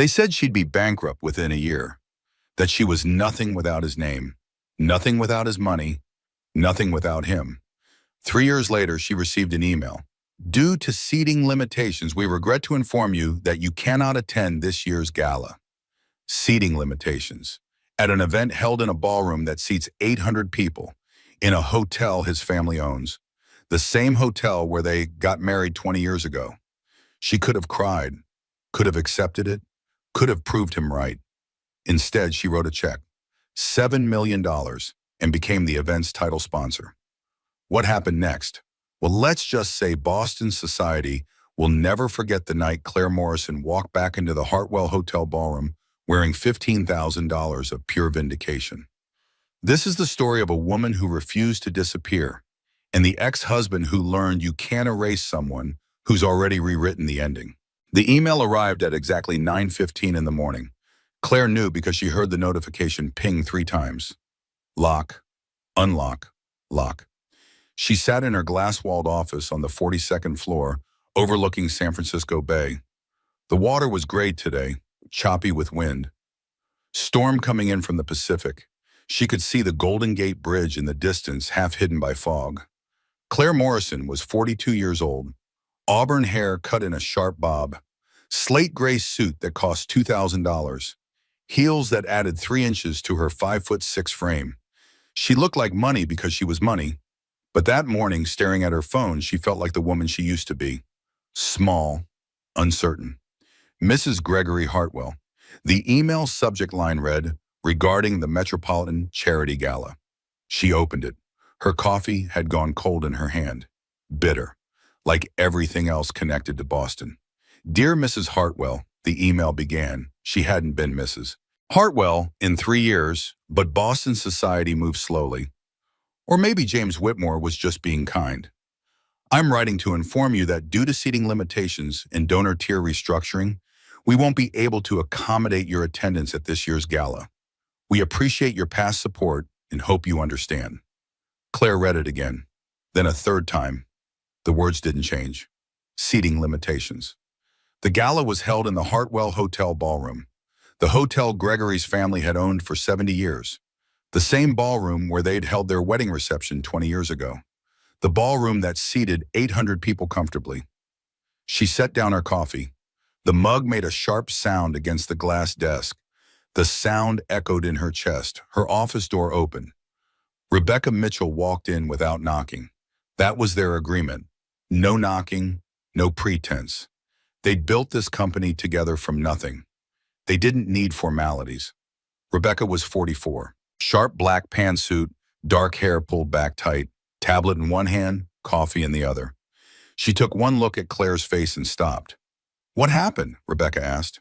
They said she'd be bankrupt within a year, that she was nothing without his name, nothing without his money, nothing without him. 3 years later, she received an email. Due to seating limitations, we regret to inform you that you cannot attend this year's gala. Seating limitations. At an event held in a ballroom that seats 800 people, in a hotel his family owns, the same hotel where they got married 20 years ago. She could have cried, could have accepted it, could have proved him right. Instead, she wrote a check, $7 million, and became the event's title sponsor. What happened next? Well, let's just say Boston society will never forget the night Claire Morrison walked back into the Hartwell Hotel ballroom wearing $15,000 of pure vindication. This is the story of a woman who refused to disappear, and the ex-husband who learned you can't erase someone who's already rewritten the ending. The email arrived at exactly 9:15 in the morning. Claire knew because she heard the notification ping 3 times. Lock, unlock, lock. She sat in her glass-walled office on the 42nd floor, overlooking San Francisco Bay. The water was gray today, choppy with wind. Storm coming in from the Pacific. She could see the Golden Gate Bridge in the distance, half hidden by fog. Claire Morrison was 42 years old, auburn hair cut in a sharp bob, slate gray suit that cost $2,000, heels that added 3 inches to her 5'6" frame. She looked like money because she was money, but that morning, staring at her phone, she felt like the woman she used to be. Small, uncertain. Mrs. Gregory Hartwell. The email subject line read, regarding the Metropolitan Charity Gala. She opened it. Her coffee had gone cold in her hand. Bitter, like everything else connected to Boston. Dear Mrs. Hartwell, the email began. She hadn't been Mrs. Hartwell in 3 years, but Boston society moved slowly. Or maybe James Whitmore was just being kind. I'm writing to inform you that due to seating limitations and donor tier restructuring, we won't be able to accommodate your attendance at this year's gala. We appreciate your past support and hope you understand. Claire read it again, then a third time. The words didn't change. Seating limitations. The gala was held in the Hartwell Hotel ballroom, the hotel Gregory's family had owned for 70 years. The same ballroom where they'd held their wedding reception 20 years ago. The ballroom that seated 800 people comfortably. She set down her coffee. The mug made a sharp sound against the glass desk. The sound echoed in her chest. Her office door opened. Rebecca Mitchell walked in without knocking. That was their agreement. No knocking, no pretense. They'd built this company together from nothing. They didn't need formalities. Rebecca was 44. Sharp black pantsuit, dark hair pulled back tight, tablet in one hand, coffee in the other. She took one look at Claire's face and stopped. What happened? Rebecca asked.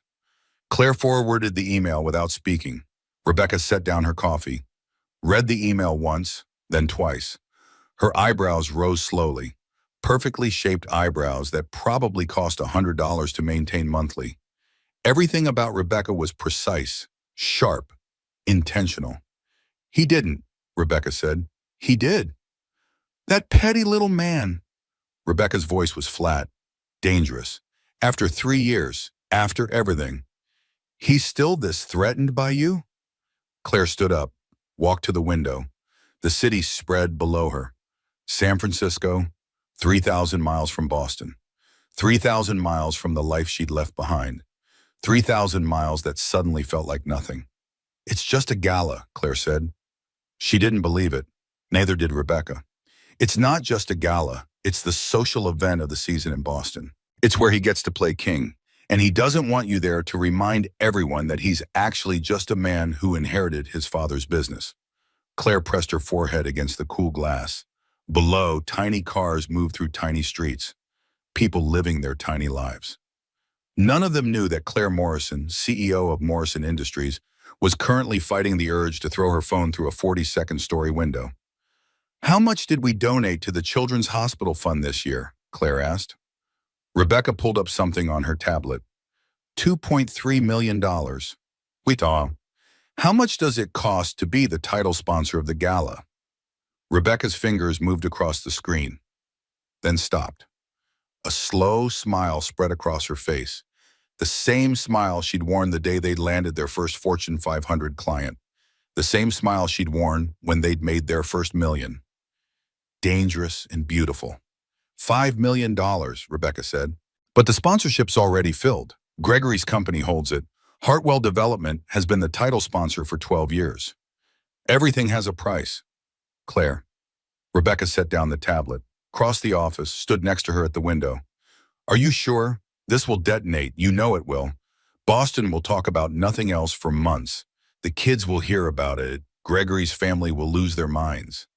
Claire forwarded the email without speaking. Rebecca set down her coffee, read the email once, then twice. Her eyebrows rose slowly, perfectly shaped eyebrows that probably cost $100 to maintain monthly. Everything about Rebecca was precise, sharp, intentional. He didn't, Rebecca said. He did. That petty little man. Rebecca's voice was flat, dangerous. After 3 years, after everything. He's still this threatened by you? Claire stood up, walked to the window. The city spread below her. San Francisco, 3,000 miles from Boston. 3,000 miles from the life she'd left behind. 3,000 miles that suddenly felt like nothing. It's just a gala, Claire said. She didn't believe it. Neither did Rebecca. It's not just a gala. It's the social event of the season in Boston. It's where he gets to play king. And he doesn't want you there to remind everyone that he's actually just a man who inherited his father's business. Claire pressed her forehead against the cool glass. Below, tiny cars moved through tiny streets. People living their tiny lives. None of them knew that Claire Morrison, CEO of Morrison Industries, was currently fighting the urge to throw her phone through a 42nd-story window. How much did we donate to the Children's Hospital Fund this year? Claire asked. Rebecca pulled up something on her tablet. $2.3 million. Wait, how much does it cost to be the title sponsor of the gala? Rebecca's fingers moved across the screen, then stopped. A slow smile spread across her face. The same smile she'd worn the day they'd landed their first Fortune 500 client. The same smile she'd worn when they'd made their first million. Dangerous and beautiful. $5 million, Rebecca said. But the sponsorship's already filled. Gregory's company holds it. Hartwell Development has been the title sponsor for 12 years. Everything has a price. Claire. Rebecca set down the tablet, crossed the office, stood next to her at the window. Are you sure? This will detonate. You know it will. Boston will talk about nothing else for months. The kids will hear about it. Gregory's family will lose their minds.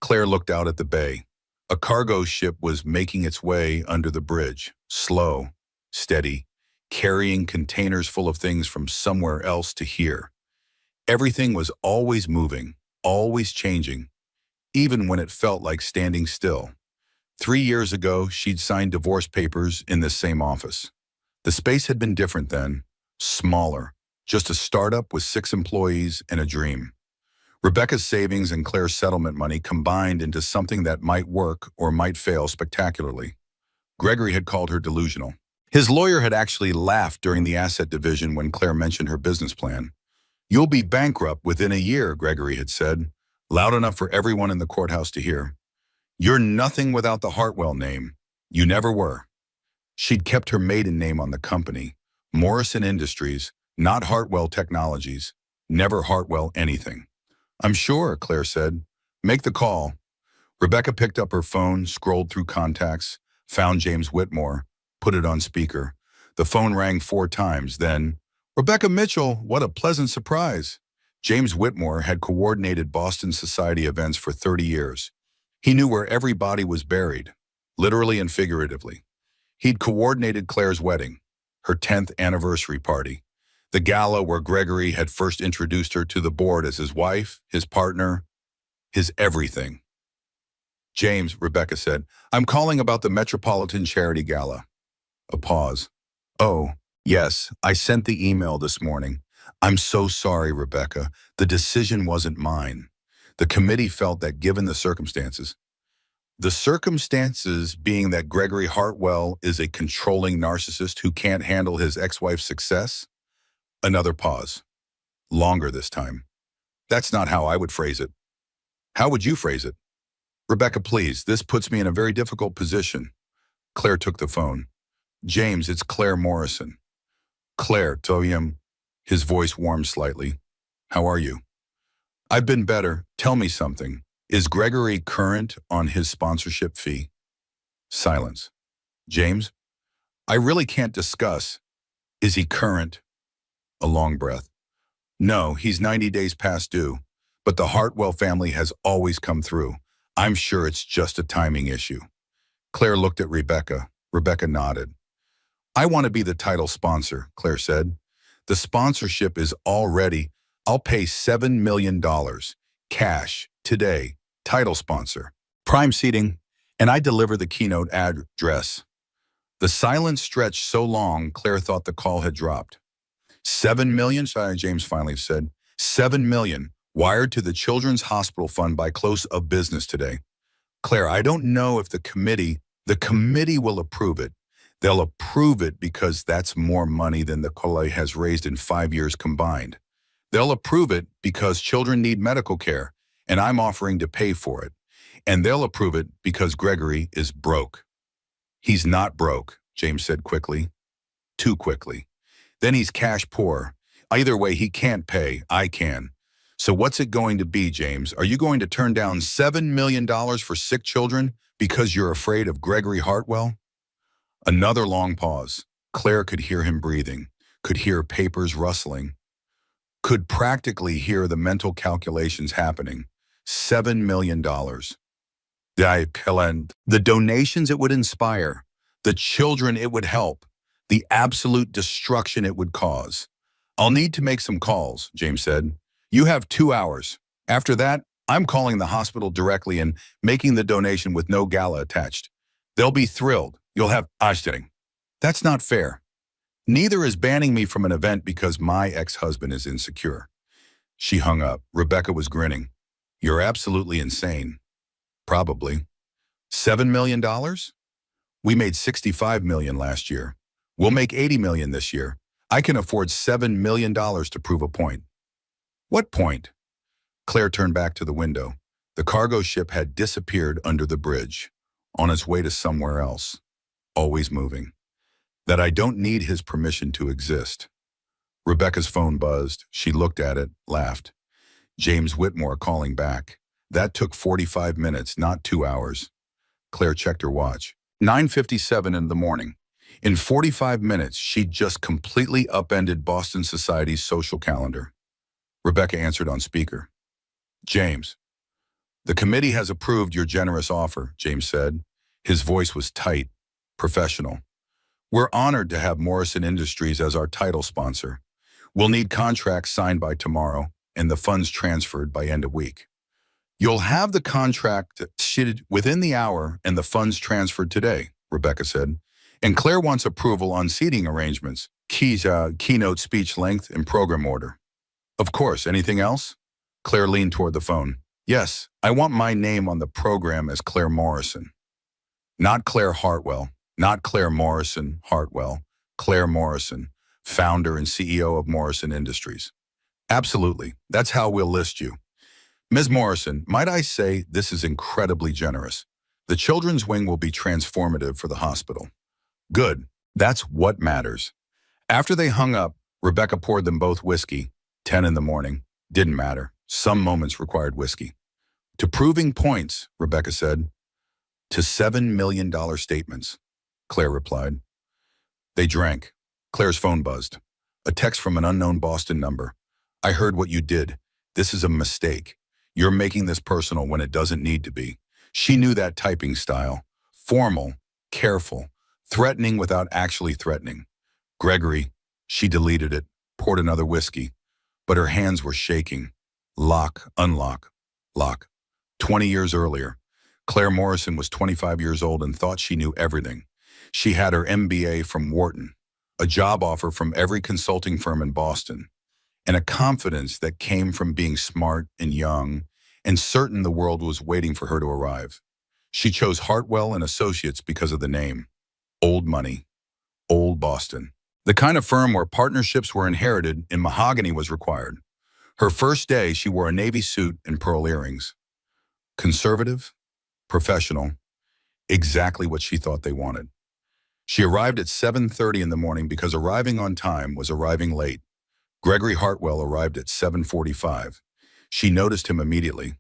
Claire looked out at the bay. A cargo ship was making its way under the bridge, slow, steady, carrying containers full of things from somewhere else to here. Everything was always moving, always changing, even when it felt like standing still. 3 years ago, she'd signed divorce papers in this same office. The space had been different then, smaller, just a startup with 6 employees and a dream. Rebecca's savings and Claire's settlement money combined into something that might work or might fail spectacularly. Gregory had called her delusional. His lawyer had actually laughed during the asset division when Claire mentioned her business plan. You'll be bankrupt within a year, Gregory had said, loud enough for everyone in the courthouse to hear. You're nothing without the Hartwell name. You never were. She'd kept her maiden name on the company, Morrison Industries, not Hartwell Technologies, never Hartwell anything. I'm sure, Claire said. Make the call. Rebecca picked up her phone, scrolled through contacts, found James Whitmore, put it on speaker. The phone rang 4 times, then, Rebecca Mitchell, what a pleasant surprise. James Whitmore had coordinated Boston society events for 30 years. He knew where every body was buried, literally and figuratively. He'd coordinated Claire's wedding, her 10th anniversary party, the gala where Gregory had first introduced her to the board as his wife, his partner, his everything. James, Rebecca said, I'm calling about the Metropolitan Charity Gala. A pause. Oh, yes, I sent the email this morning. I'm so sorry, Rebecca. The decision wasn't mine. The committee felt that given the circumstances being that Gregory Hartwell is a controlling narcissist who can't handle his ex-wife's success. Another pause. Longer this time. That's not how I would phrase it. How would you phrase it? Rebecca, please, this puts me in a very difficult position. Claire took the phone. James, it's Claire Morrison. Claire, tell him. His voice warmed slightly. How are you? I've been better. Tell me something. Is Gregory current on his sponsorship fee? Silence. James? I really can't discuss. Is he current? A long breath. No, he's 90 days past due. But the Hartwell family has always come through. I'm sure it's just a timing issue. Claire looked at Rebecca. Rebecca nodded. I want to be the title sponsor, Claire said. The sponsorship is all ready. I'll pay $7 million. Cash. Today. Title sponsor. Prime seating. And I deliver the keynote address. The silence stretched so long, Claire thought the call had dropped. $7 million, James finally said. $7 million. Wired to the Children's Hospital Fund by close of business today. Claire, I don't know if the committee will approve it. They'll approve it because that's more money than the Gala has raised in 5 years combined. They'll approve it because children need medical care, and I'm offering to pay for it. And they'll approve it because Gregory is broke. He's not broke, James said quickly. Too quickly. Then he's cash poor. Either way, he can't pay. I can. So what's it going to be, James? Are you going to turn down $7 million for sick children because you're afraid of Gregory Hartwell? Another long pause. Claire could hear him breathing, could hear papers rustling, could practically hear the mental calculations happening. $7 million. The donations it would inspire, the children it would help, the absolute destruction it would cause. I'll need to make some calls, James said. You have 2 hours. After that, I'm calling the hospital directly and making the donation with no gala attached. They'll be thrilled. You'll have Ashting. That's not fair. Neither is banning me from an event because my ex-husband is insecure. She hung up. Rebecca was grinning. You're absolutely insane. Probably. $7 million? We made $65 million last year. We'll make 80 million this year. I can afford $7 million to prove a point. What point? Claire turned back to the window. The cargo ship had disappeared under the bridge, on its way to somewhere else, always moving. That I don't need his permission to exist. Rebecca's phone buzzed. She looked at it, laughed. James Whitmore calling back. That took 45 minutes, not 2 hours. Claire checked her watch. 9:57 in the morning. In 45 minutes, she'd just completely upended Boston Society's social calendar. Rebecca answered on speaker. James, the committee has approved your generous offer, James said. His voice was tight, professional. We're honored to have Morrison Industries as our title sponsor. We'll need contracts signed by tomorrow and the funds transferred by end of week. You'll have the contract sheeted within the hour and the funds transferred today, Rebecca said. And Claire wants approval on seating arrangements, keynote speech length, and program order. Of course, anything else? Claire leaned toward the phone. Yes, I want my name on the program as Claire Morrison. Not Claire Hartwell, not Claire Morrison Hartwell, Claire Morrison, founder and CEO of Morrison Industries. Absolutely, that's how we'll list you. Ms. Morrison, might I say this is incredibly generous. The children's wing will be transformative for the hospital. Good, that's what matters. After they hung up, Rebecca poured them both whiskey. 10 in the morning. Didn't matter. Some moments required whiskey. To proving points, Rebecca said. To $7 million statements, Claire replied. They drank. Claire's phone buzzed. A text from an unknown Boston number. I heard what you did. This is a mistake. You're making this personal when it doesn't need to be. She knew that typing style. Formal, careful, threatening without actually threatening. Gregory, she deleted it, poured another whiskey. But her hands were shaking. Lock, unlock, lock. 20 years earlier, Claire Morrison was 25 years old and thought she knew everything. She had her MBA from Wharton, a job offer from every consulting firm in Boston, and a confidence that came from being smart and young and certain the world was waiting for her to arrive. She chose Hartwell and Associates because of the name. Old money, old Boston. The kind of firm where partnerships were inherited and mahogany was required. Her first day, she wore a navy suit and pearl earrings. Conservative, professional, exactly what she thought they wanted. She arrived at 7:30 in the morning because arriving on time was arriving late. Gregory Hartwell arrived at 7:45. She noticed him immediately.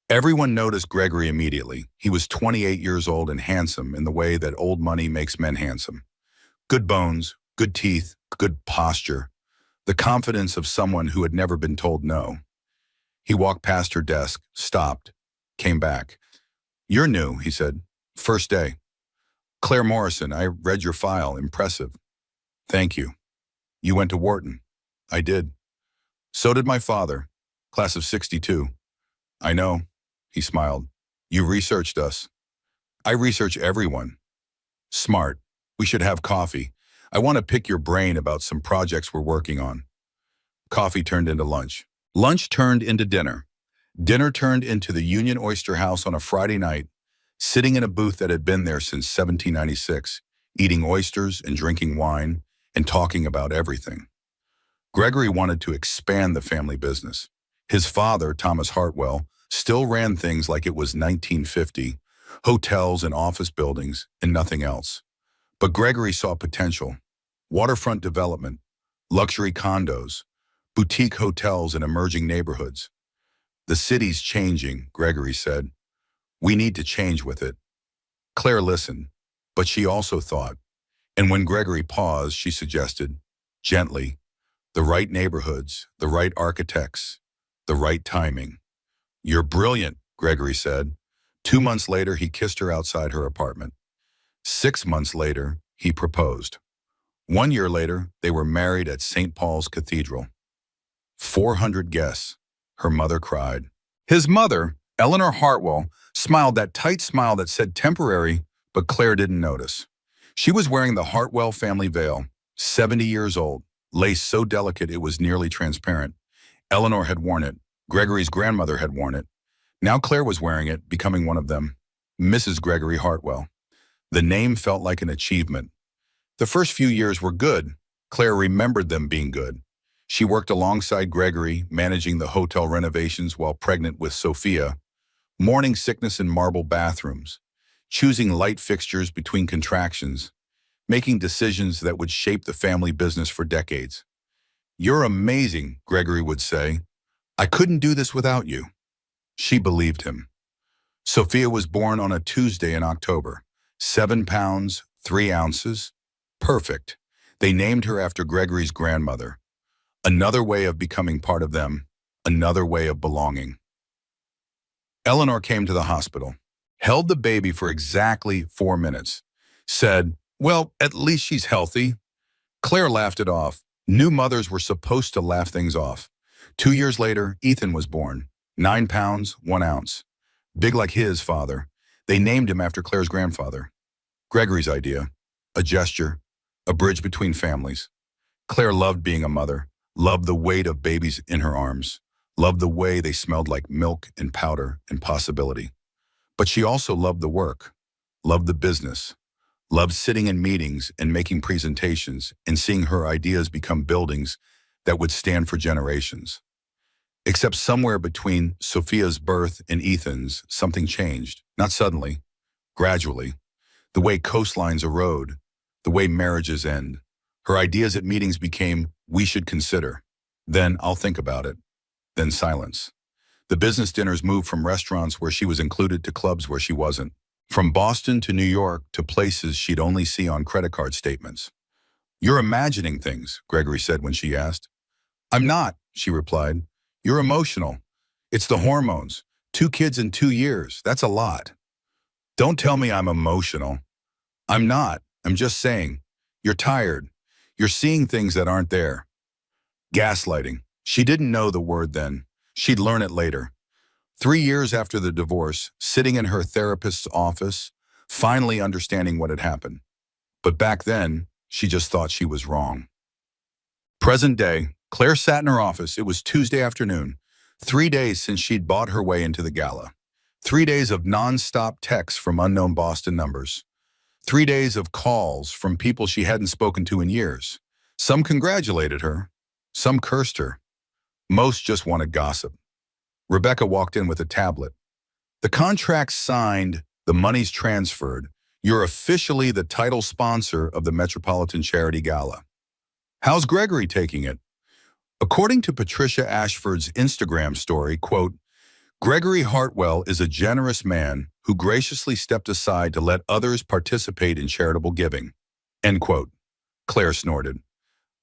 Everyone noticed Gregory immediately. He was 28 years old and handsome in the way that old money makes men handsome. Good bones, good teeth, good posture. The confidence of someone who had never been told no. He walked past her desk, stopped, came back. You're new, he said. First day. Claire Morrison, I read your file. Impressive. Thank you. You went to Wharton. I did. So did my father. Class of 62. I know. He smiled. You researched us. I research everyone. Smart. We should have coffee. I want to pick your brain about some projects we're working on. Coffee turned into lunch. Lunch turned into dinner. Dinner turned into the Union Oyster House on a Friday night, sitting in a booth that had been there since 1796, eating oysters and drinking wine and talking about everything. Gregory wanted to expand the family business. His father, Thomas Hartwell, still ran things like it was 1950, hotels and office buildings and nothing else. But Gregory saw potential. Waterfront development, luxury condos, boutique hotels in emerging neighborhoods. The city's changing, Gregory said. We need to change with it. Claire listened, but she also thought. And when Gregory paused, she suggested, gently, the right neighborhoods, the right architects, the right timing. You're brilliant, Gregory said. 2 months later, he kissed her outside her apartment. 6 months later, he proposed. 1 year later, they were married at St. Paul's Cathedral. 400 guests. Her mother cried. His mother, Eleanor Hartwell, smiled that tight smile that said temporary, but Claire didn't notice. She was wearing the Hartwell family veil, 70 years old, lace so delicate it was nearly transparent. Eleanor had worn it. Gregory's grandmother had worn it. Now Claire was wearing it, becoming one of them. Mrs. Gregory Hartwell. The name felt like an achievement. The first few years were good. Claire remembered them being good. She worked alongside Gregory, managing the hotel renovations while pregnant with Sophia, morning sickness in marble bathrooms, choosing light fixtures between contractions, making decisions that would shape the family business for decades. "You're amazing," Gregory would say. "I couldn't do this without you." She believed him. Sophia was born on a Tuesday in October. 7 pounds, 3 ounces. Perfect. They named her after Gregory's grandmother. Another way of becoming part of them. Another way of belonging. Eleanor came to the hospital, held the baby for exactly 4 minutes, said, "Well, at least she's healthy." Claire laughed it off. New mothers were supposed to laugh things off. 2 years later, Ethan was born. 9 pounds, 1 ounce. Big like his father. They named him after Claire's grandfather. Gregory's idea. A gesture. A bridge between families. Claire loved being a mother. Loved the weight of babies in her arms. Loved the way they smelled like milk and powder and possibility. But she also loved the work. Loved the business. Loved sitting in meetings and making presentations and seeing her ideas become buildings that would stand for generations. Except somewhere between Sophia's birth and Ethan's, something changed. Not suddenly, gradually. The way coastlines erode, the way marriages end. Her ideas at meetings became, "We should consider." Then, "I'll think about it." Then silence. The business dinners moved from restaurants where she was included to clubs where she wasn't. From Boston to New York to places she'd only see on credit card statements. "You're imagining things," Gregory said when she asked. "I'm not," she replied. "You're emotional. It's the hormones. 2 kids in 2 years. That's a lot." "Don't tell me I'm emotional." "I'm not. I'm just saying. You're tired. You're seeing things that aren't there." Gaslighting. She didn't know the word then. She'd learn it later. 3 years after the divorce, sitting in her therapist's office, finally understanding what had happened. But back then, she just thought she was wrong. Present day, Claire sat in her office. It was Tuesday afternoon, 3 days since she'd bought her way into the Gala. 3 days of non-stop texts from unknown Boston numbers. 3 days of calls from people she hadn't spoken to in years. Some congratulated her. Some cursed her. Most just wanted gossip. Rebecca walked in with a tablet. "The contract's signed, the money's transferred. You're officially the title sponsor of the Metropolitan Charity Gala. How's Gregory taking it?" According to Patricia Ashford's Instagram story, quote, "Gregory Hartwell is a generous man who graciously stepped aside to let others participate in charitable giving." End quote. Claire snorted.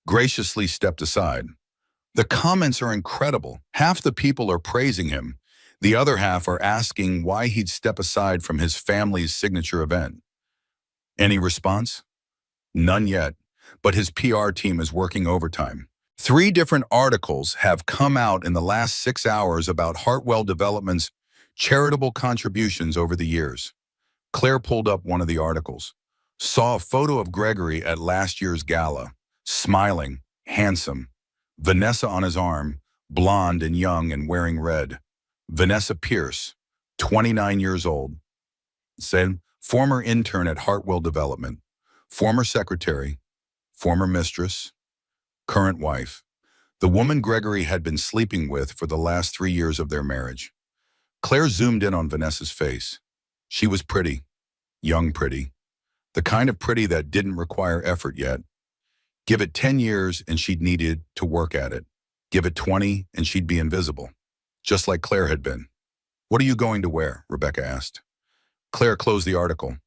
Graciously stepped aside. The comments are incredible. Half the people are praising him. The other half are asking why he'd step aside from his family's signature event. Any response? None yet, but his PR team is working overtime. 3 different articles have come out in the last 6 hours about Hartwell Development's charitable contributions over the years. Claire pulled up one of the articles, saw a photo of Gregory at last year's gala, smiling, handsome. Vanessa on his arm, blonde and young and wearing red. Vanessa Pierce, 29 years old. Said, former intern at Hartwell Development, former secretary, former mistress, current wife. The woman Gregory had been sleeping with for the last 3 years of their marriage. Claire zoomed in on Vanessa's face. She was pretty, young pretty, the kind of pretty that didn't require effort yet. Give it 10 years and she'd needed to work at it. Give it 20 and she'd be invisible, just like Claire had been. "What are you going to wear?" Rebecca asked. Claire closed the article.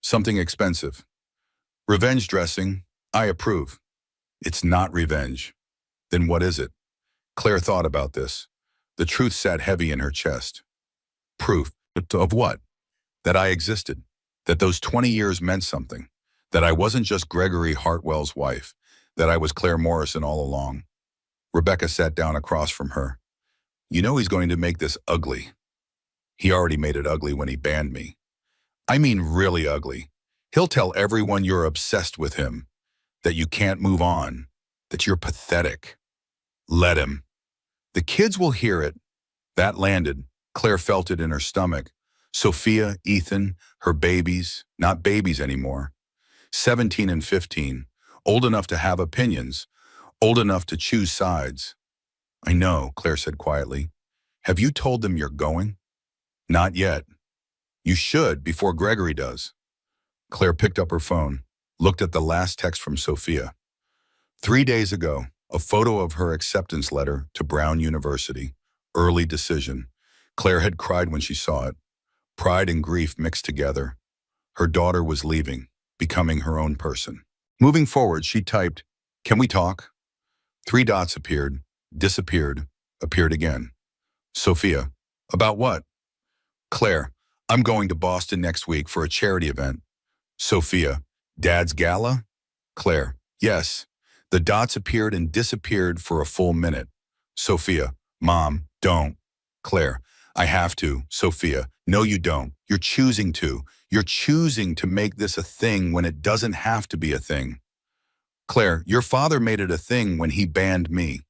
"Something expensive. Revenge dressing. I approve." "It's not revenge." "Then what is it?" Claire thought about this. The truth sat heavy in her chest. "Proof. Of what?" "That I existed. That those 20 years meant something. That I wasn't just Gregory Hartwell's wife. That I was Claire Morrison all along." Rebecca sat down across from her. "You know he's going to make this ugly." "He already made it ugly when he banned me." "I mean really ugly. He'll tell everyone you're obsessed with him. That you can't move on. That you're pathetic. Let him. The kids will hear it." That landed. Claire felt it in her stomach. Sophia, Ethan, her babies, not babies anymore. 17 and 15, old enough to have opinions, old enough to choose sides. I know, Claire said quietly. Have you told them you're going? Not yet. You should before Gregory does. Claire picked up her phone, looked at the last text from Sophia. 3 days ago, a photo of her acceptance letter to Brown University. Early decision. Claire had cried when she saw it. Pride and grief mixed together. Her daughter was leaving, becoming her own person. Moving forward, she typed, "Can we talk?" 3 dots appeared, disappeared, appeared again. Sophia, about what? Claire, I'm going to Boston next week for a charity event. Sophia, Dad's gala? Claire, yes. The dots appeared and disappeared for a full minute. Sophia, Mom, don't. Claire, I have to. Sophia, no you don't. You're choosing to. You're choosing to make this a thing when it doesn't have to be a thing. Claire, your father made it a thing when he banned me.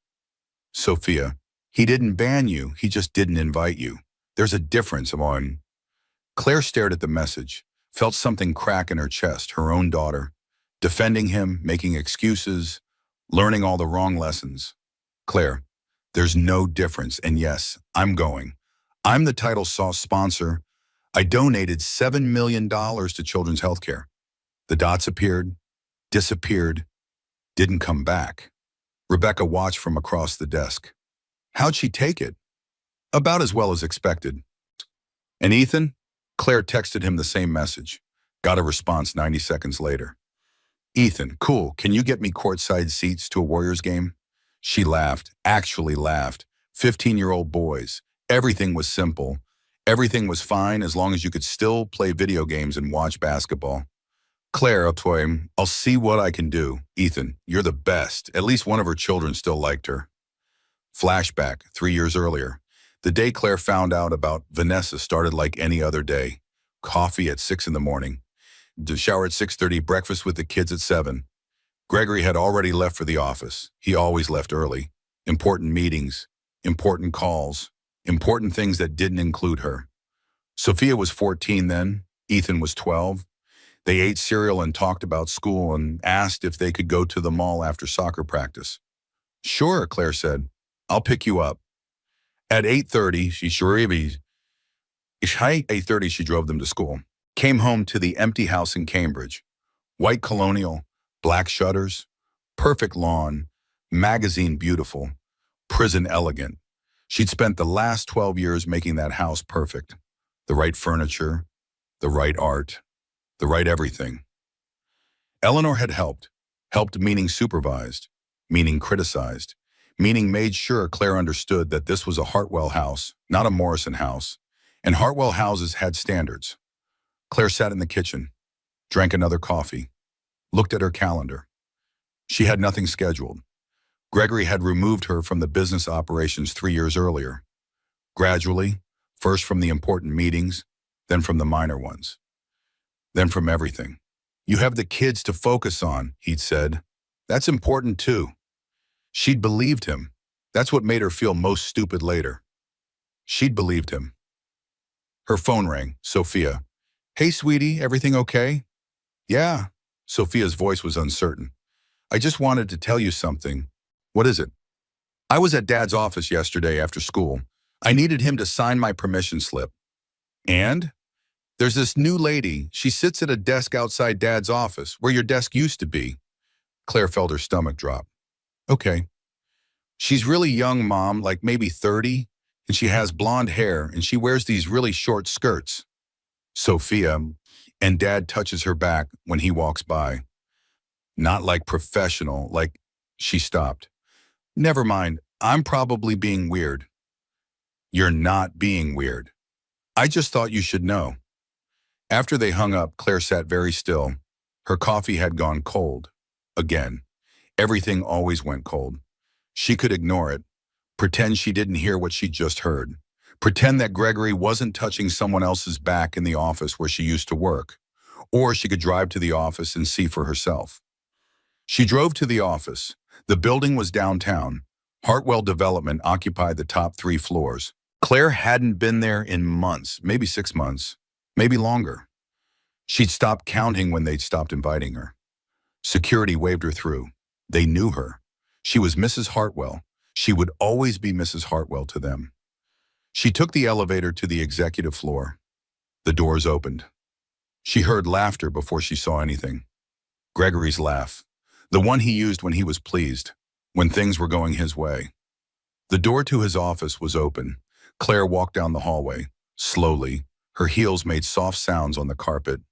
Sophia, he didn't ban you, he just didn't invite you. There's a difference, Amon. Claire stared at the message, felt something crack in her chest, her own daughter. Defending him, making excuses, learning all the wrong lessons. Claire, there's no difference, and yes, I'm going. I'm the title sauce sponsor. I donated $7 million to children's healthcare. The dots appeared, disappeared, didn't come back. Rebecca watched from across the desk. How'd she take it? About as well as expected. And Ethan? Claire texted him the same message. Got a response 90 seconds later. Ethan, cool, can you get me courtside seats to a Warriors game? She laughed, actually laughed. 15-year-old boys. Everything was simple. Everything was fine as long as you could still play video games and watch basketball. Claire, I'll see what I can do. Ethan, you're the best. At least one of her children still liked her. Flashback, 3 years earlier. The day Claire found out about Vanessa started like any other day. Coffee at 6 in the morning. The shower at 6:30, breakfast with the kids at 7. Gregory had already left for the office. He always left early. Important meetings, important calls, important things that didn't include her. Sophia was 14 then. Ethan was 12. They ate cereal and talked about school and asked if they could go to the mall after soccer practice. Sure, Claire said. I'll pick you up. At 8:30, she drove them to school. Came home to the empty house in Cambridge. White colonial, black shutters, perfect lawn, magazine beautiful, prison elegant. She'd spent the last 12 years making that house perfect. The right furniture, the right art, the right everything. Eleanor had helped meaning supervised, meaning criticized, meaning made sure Claire understood that this was a Hartwell house, not a Morrison house, and Hartwell houses had standards. Claire sat in the kitchen, drank another coffee, looked at her calendar. She had nothing scheduled. Gregory had removed her from the business operations 3 years earlier. Gradually, first from the important meetings, then from the minor ones, then from everything. You have the kids to focus on, he'd said. That's important too. She'd believed him. That's what made her feel most stupid later. She'd believed him. Her phone rang. Sophia. Hey, sweetie, everything okay? Yeah. Sophia's voice was uncertain. I just wanted to tell you something. What is it? I was at Dad's office yesterday after school. I needed him to sign my permission slip. And? There's this new lady. She sits at a desk outside Dad's office, where your desk used to be. Claire felt her stomach drop. Okay. She's really young, Mom, like maybe 30, and she has blonde hair, and she wears these really short skirts. Sophia, and Dad touches her back when he walks by. Not like professional, like she stopped. Never mind, I'm probably being weird. You're not being weird. I just thought you should know. After they hung up, Claire sat very still. Her coffee had gone cold. Again. Everything always went cold. She could ignore it, pretend she didn't hear what she just heard, pretend that Gregory wasn't touching someone else's back in the office where she used to work, or she could drive to the office and see for herself. She drove to the office. The building was downtown. Hartwell Development occupied the top 3 floors. Claire hadn't been there in months, maybe 6 months, maybe longer. She'd stopped counting when they'd stopped inviting her. Security waved her through. They knew her. She was Mrs. Hartwell. She would always be Mrs. Hartwell to them. She took the elevator to the executive floor. The doors opened. She heard laughter before she saw anything. Gregory's laugh. The one he used when he was pleased, when things were going his way. The door to his office was open. Claire walked down the hallway. Slowly, her heels made soft sounds on the carpet.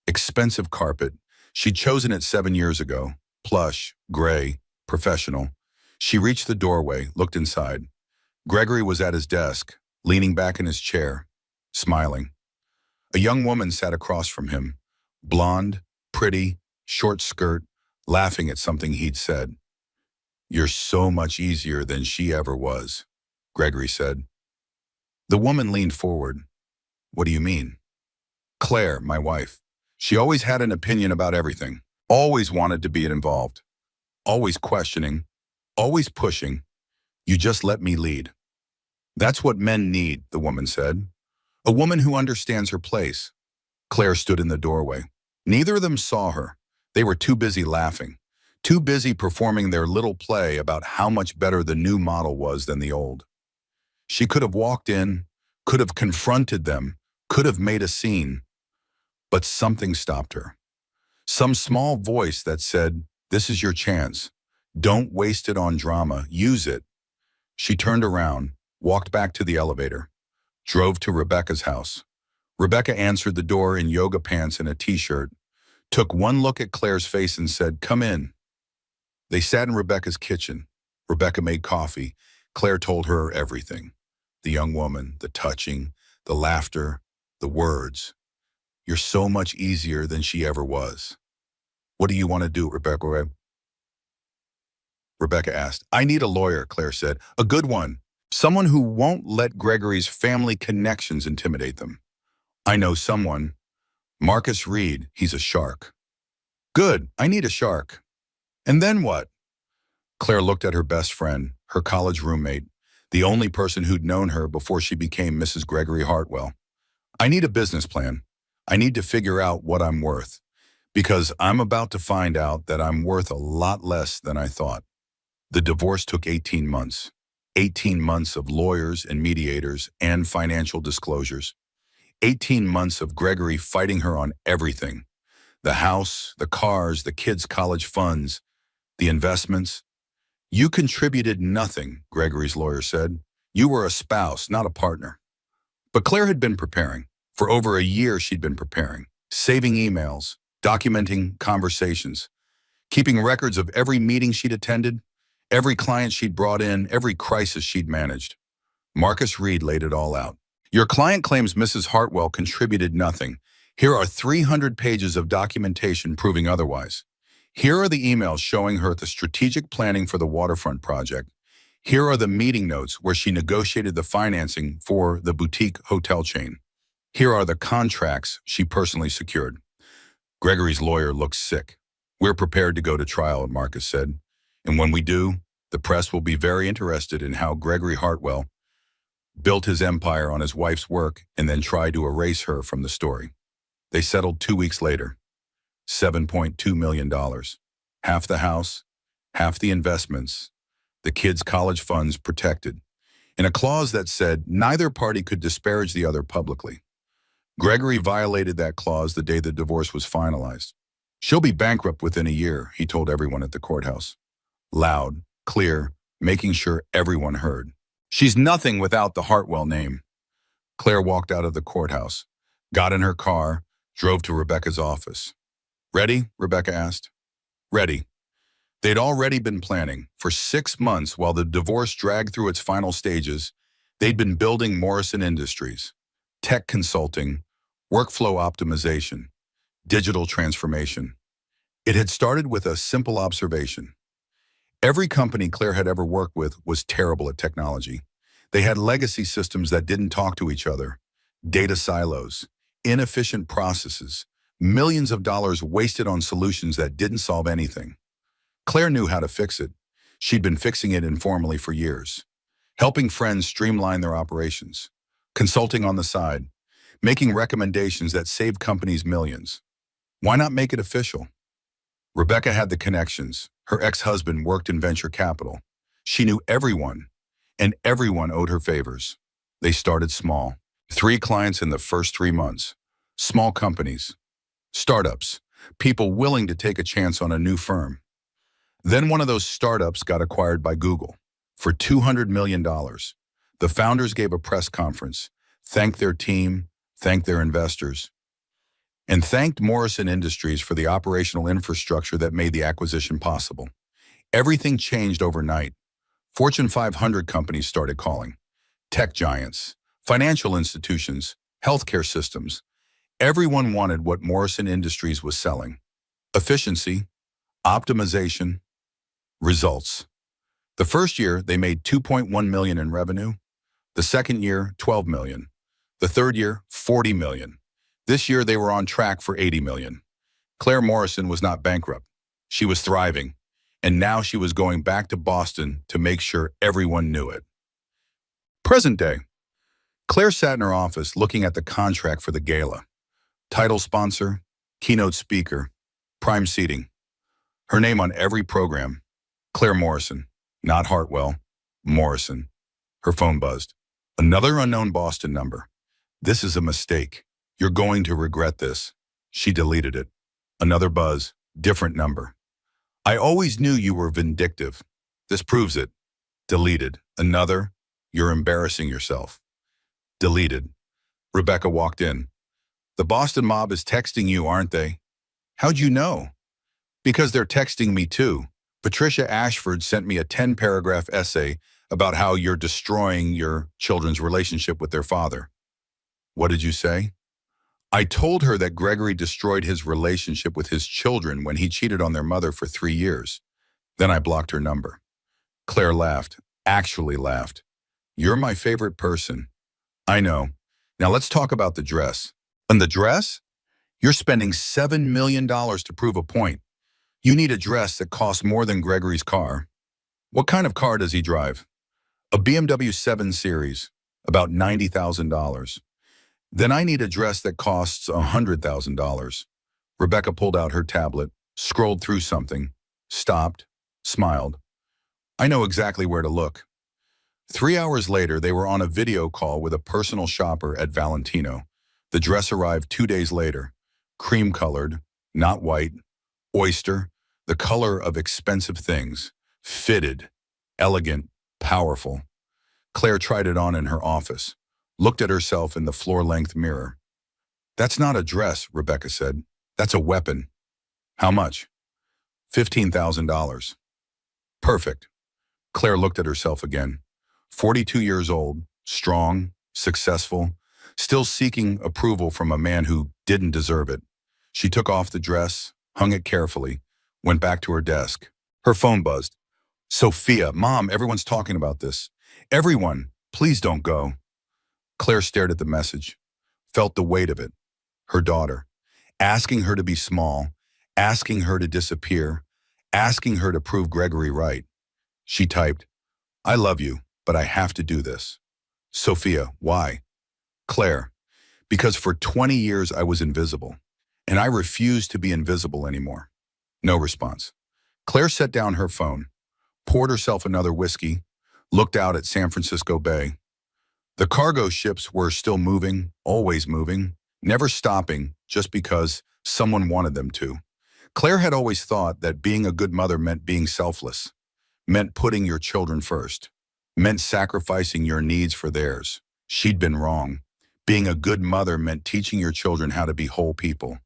Expensive carpet. She'd chosen it 7 years ago. Plush, gray, professional. She reached the doorway, looked inside. Gregory was at his desk, leaning back in his chair, smiling. A young woman sat across from him, blonde, pretty, short skirt, laughing at something he'd said. "You're so much easier than she ever was," Gregory said. The woman leaned forward. "What do you mean?" "Claire, my wife. She always had an opinion about everything, always wanted to be involved, always questioning, always pushing. You just let me lead." "That's what men need," the woman said. "A woman who understands her place." Claire stood in the doorway. Neither of them saw her. They were too busy laughing, too busy performing their little play about how much better the new model was than the old. She could have walked in, could have confronted them, could have made a scene, but something stopped her. Some small voice that said, "This is your chance. Don't waste it on drama. Use it." She turned around, walked back to the elevator, drove to Rebecca's house. Rebecca answered the door in yoga pants and a t-shirt, took one look at Claire's face and said, "Come in." They sat in Rebecca's kitchen. Rebecca made coffee. Claire told her everything. The young woman, the touching, the laughter, the words. "You're so much easier than she ever was." "What do you want to do, Rebecca?" Rebecca asked. "I need a lawyer," Claire said. "A good one. Someone who won't let Gregory's family connections intimidate them." "I know someone. Marcus Reed. He's a shark." "Good. I need a shark." "And then what?" Claire looked at her best friend, her college roommate, the only person who'd known her before she became Mrs. Gregory Hartwell. "I need a business plan. I need to figure out what I'm worth, because I'm about to find out that I'm worth a lot less than I thought." The divorce took 18 months. 18 months of lawyers and mediators and financial disclosures. 18 months of Gregory fighting her on everything. The house, the cars, the kids' college funds, the investments. "You contributed nothing," Gregory's lawyer said. "You were a spouse, not a partner." But Claire had been preparing. For over a year, she'd been preparing, saving emails, documenting conversations, keeping records of every meeting she'd attended, every client she'd brought in, every crisis she'd managed. Marcus Reed laid it all out. "Your client claims Mrs. Hartwell contributed nothing. Here are 300 pages of documentation proving otherwise. Here are the emails showing her the strategic planning for the waterfront project. Here are the meeting notes where she negotiated the financing for the boutique hotel chain. Here are the contracts she personally secured." Gregory's lawyer looked sick. "We're prepared to go to trial," Marcus said. "And when we do, the press will be very interested in how Gregory Hartwell built his empire on his wife's work and then tried to erase her from the story." They settled 2 weeks later. $7.2 million. Half the house, half the investments, the kids' college funds protected, in a clause that said neither party could disparage the other publicly. Gregory violated that clause the day the divorce was finalized. "She'll be bankrupt within a year," he told everyone at the courthouse. Loud, clear, making sure everyone heard. "She's nothing without the Hartwell name." Claire walked out of the courthouse, got in her car, drove to Rebecca's office. "Ready?" Rebecca asked. "Ready." They'd already been planning. For 6 months, while the divorce dragged through its final stages, they'd been building Morrison Industries, tech consulting, workflow optimization, digital transformation. It had started with a simple observation. Every company Claire had ever worked with was terrible at technology. They had legacy systems that didn't talk to each other, data silos, inefficient processes, millions of dollars wasted on solutions that didn't solve anything. Claire knew how to fix it. She'd been fixing it informally for years, helping friends streamline their operations, consulting on the side, making recommendations that saved companies millions. Why not make it official? Rebecca had the connections. Her ex-husband worked in venture capital. She knew everyone, and everyone owed her favors. They started small. 3 clients in the first 3 months. Small companies, startups, people willing to take a chance on a new firm. Then one of those startups got acquired by Google for $200 million. The founders gave a press conference, thanked their team, thanked their investors, and thanked Morrison Industries for the operational infrastructure that made the acquisition possible. Everything changed overnight. Fortune 500 companies started calling. Tech giants, financial institutions, healthcare systems. Everyone wanted what Morrison Industries was selling. Efficiency, optimization, results. The first year, they made $2.1 million in revenue. The second year, $12 million. The third year, $40 million. This year, they were on track for $80 million. Claire Morrison was not bankrupt. She was thriving. And now she was going back to Boston to make sure everyone knew it. Present day. Claire sat in her office looking at the contract for the gala. Title sponsor, keynote speaker, prime seating. Her name on every program. Claire Morrison, not Hartwell, Morrison. Her phone buzzed. Another unknown Boston number. This is a mistake. You're going to regret this. She deleted it. Another buzz, different number. I always knew you were vindictive. This proves it. Deleted. Another, you're embarrassing yourself. Deleted. Rebecca walked in. The Boston mob is texting you, aren't they? How'd you know? Because they're texting me too. Patricia Ashford sent me a 10-paragraph essay about how you're destroying your children's relationship with their father. What did you say? I told her that Gregory destroyed his relationship with his children when he cheated on their mother for 3 years. Then I blocked her number. Claire laughed, actually laughed. You're my favorite person. I know. Now let's talk about the dress. And the dress? You're spending $7 million to prove a point. You need a dress that costs more than Gregory's car. What kind of car does he drive? A BMW 7 Series, about $90,000. Then I need a dress that costs $100,000. Rebecca pulled out her tablet, scrolled through something, stopped, smiled. I know exactly where to look. 3 hours later, they were on a video call with a personal shopper at Valentino. The dress arrived 2 days later, cream-colored, not white, oyster, the color of expensive things, fitted, elegant, powerful. Claire tried it on in her office, looked at herself in the floor-length mirror. That's not a dress, Rebecca said. That's a weapon. How much? $15,000. Perfect. Claire looked at herself again. 42 years old, strong, successful, still seeking approval from a man who didn't deserve it. She took off the dress, hung it carefully, went back to her desk. Her phone buzzed. Sophia, Mom, everyone's talking about this. Everyone, please don't go. Claire stared at the message, felt the weight of it. Her daughter, asking her to be small, asking her to disappear, asking her to prove Gregory right. She typed, I love you, but I have to do this. Sophia, why? Claire, because for 20 years I was invisible, and I refuse to be invisible anymore. No response. Claire set down her phone, poured herself another whiskey, looked out at San Francisco Bay. The cargo ships were still moving, always moving, never stopping just because someone wanted them to. Claire had always thought that being a good mother meant being selfless, meant putting your children first, meant sacrificing your needs for theirs. She'd been wrong. Being a good mother meant teaching your children how to be whole people,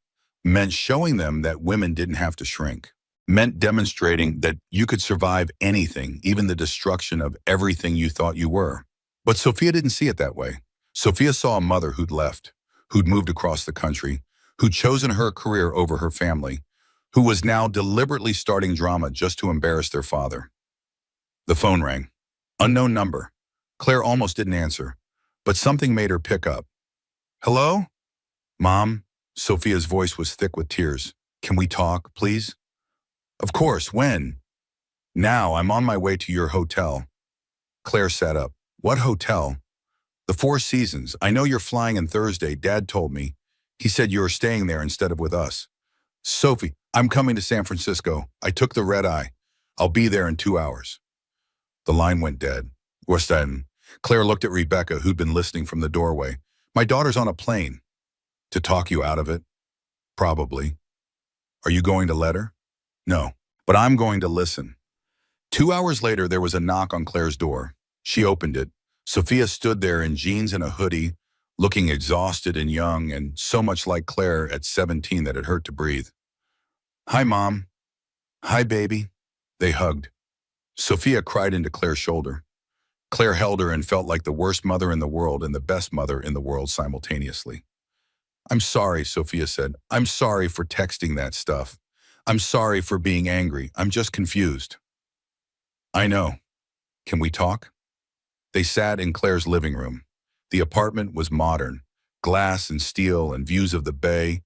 meant showing them that women didn't have to shrink, meant demonstrating that you could survive anything, even the destruction of everything you thought you were. But Sophia didn't see it that way. Sophia saw a mother who'd left, who'd moved across the country, who'd chosen her career over her family, who was now deliberately starting drama just to embarrass their father. The phone rang. Unknown number. Claire almost didn't answer, but something made her pick up. Hello? Mom? Sophia's voice was thick with tears. Can we talk, please? Of course, when? Now, I'm on my way to your hotel. Claire sat up. What hotel? The Four Seasons. I know you're flying on Thursday, Dad told me. He said you were staying there instead of with us. Sophie, I'm coming to San Francisco. I took the red eye. I'll be there in 2 hours. The line went dead. Then Claire looked at Rebecca, who'd been listening from the doorway. My daughter's on a plane. To talk you out of it? Probably. Are you going to let her? No, but I'm going to listen. 2 hours later, there was a knock on Claire's door. She opened it. Sophia stood there in jeans and a hoodie, looking exhausted and young and so much like Claire at 17 that it hurt to breathe. Hi, Mom. Hi, baby. They hugged. Sophia cried into Claire's shoulder. Claire held her and felt like the worst mother in the world and the best mother in the world simultaneously. I'm sorry, Sophia said. I'm sorry for texting that stuff. I'm sorry for being angry. I'm just confused. I know. Can we talk? They sat in Claire's living room. The apartment was modern, glass and steel and views of the bay,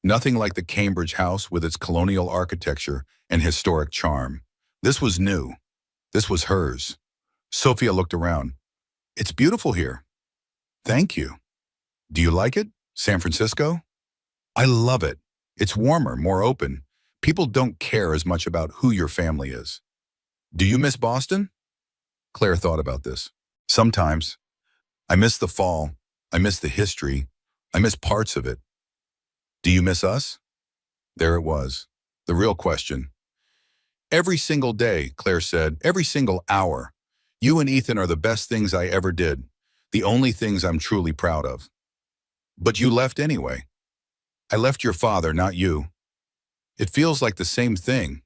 nothing like the Cambridge house with its colonial architecture and historic charm. This was new. This was hers. Sophia looked around. It's beautiful here. Thank you. Do you like it? San Francisco? I love it. It's warmer, more open. People don't care as much about who your family is. Do you miss Boston? Claire thought about this. Sometimes. I miss the fall. I miss the history. I miss parts of it. Do you miss us? There it was. The real question. Every single day, Claire said, every single hour. You and Ethan are the best things I ever did. The only things I'm truly proud of. But you left anyway. I left your father, not you. It feels like the same thing.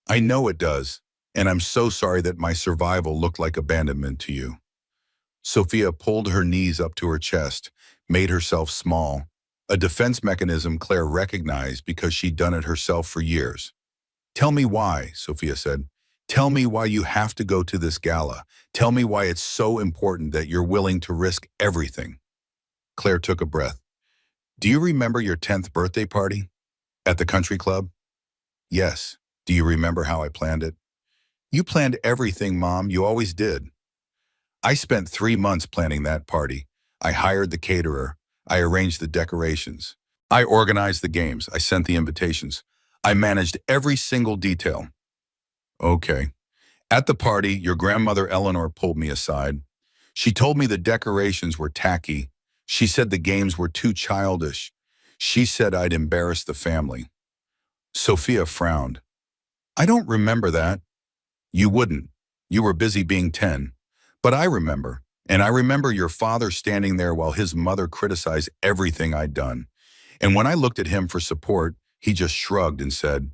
I know it does, and I'm so sorry that my survival looked like abandonment to you. Sophia pulled her knees up to her chest, made herself small, a defense mechanism Claire recognized because she'd done it herself for years. Tell me why, Sophia said. Tell me why you have to go to this gala. Tell me why it's so important that you're willing to risk everything. Claire took a breath. Do you remember your 10th birthday party? At the country club? Yes. Do you remember how I planned it? You planned everything, Mom. You always did. I spent 3 months planning that party. I hired the caterer. I arranged the decorations. I organized the games. I sent the invitations. I managed every single detail. Okay. At the party, your grandmother Eleanor pulled me aside. She told me the decorations were tacky. She said the games were too childish. She said I'd embarrass the family. Sophia frowned. I don't remember that. You wouldn't. You were busy being 10. But I remember. And I remember your father standing there while his mother criticized everything I'd done. And when I looked at him for support, he just shrugged and said,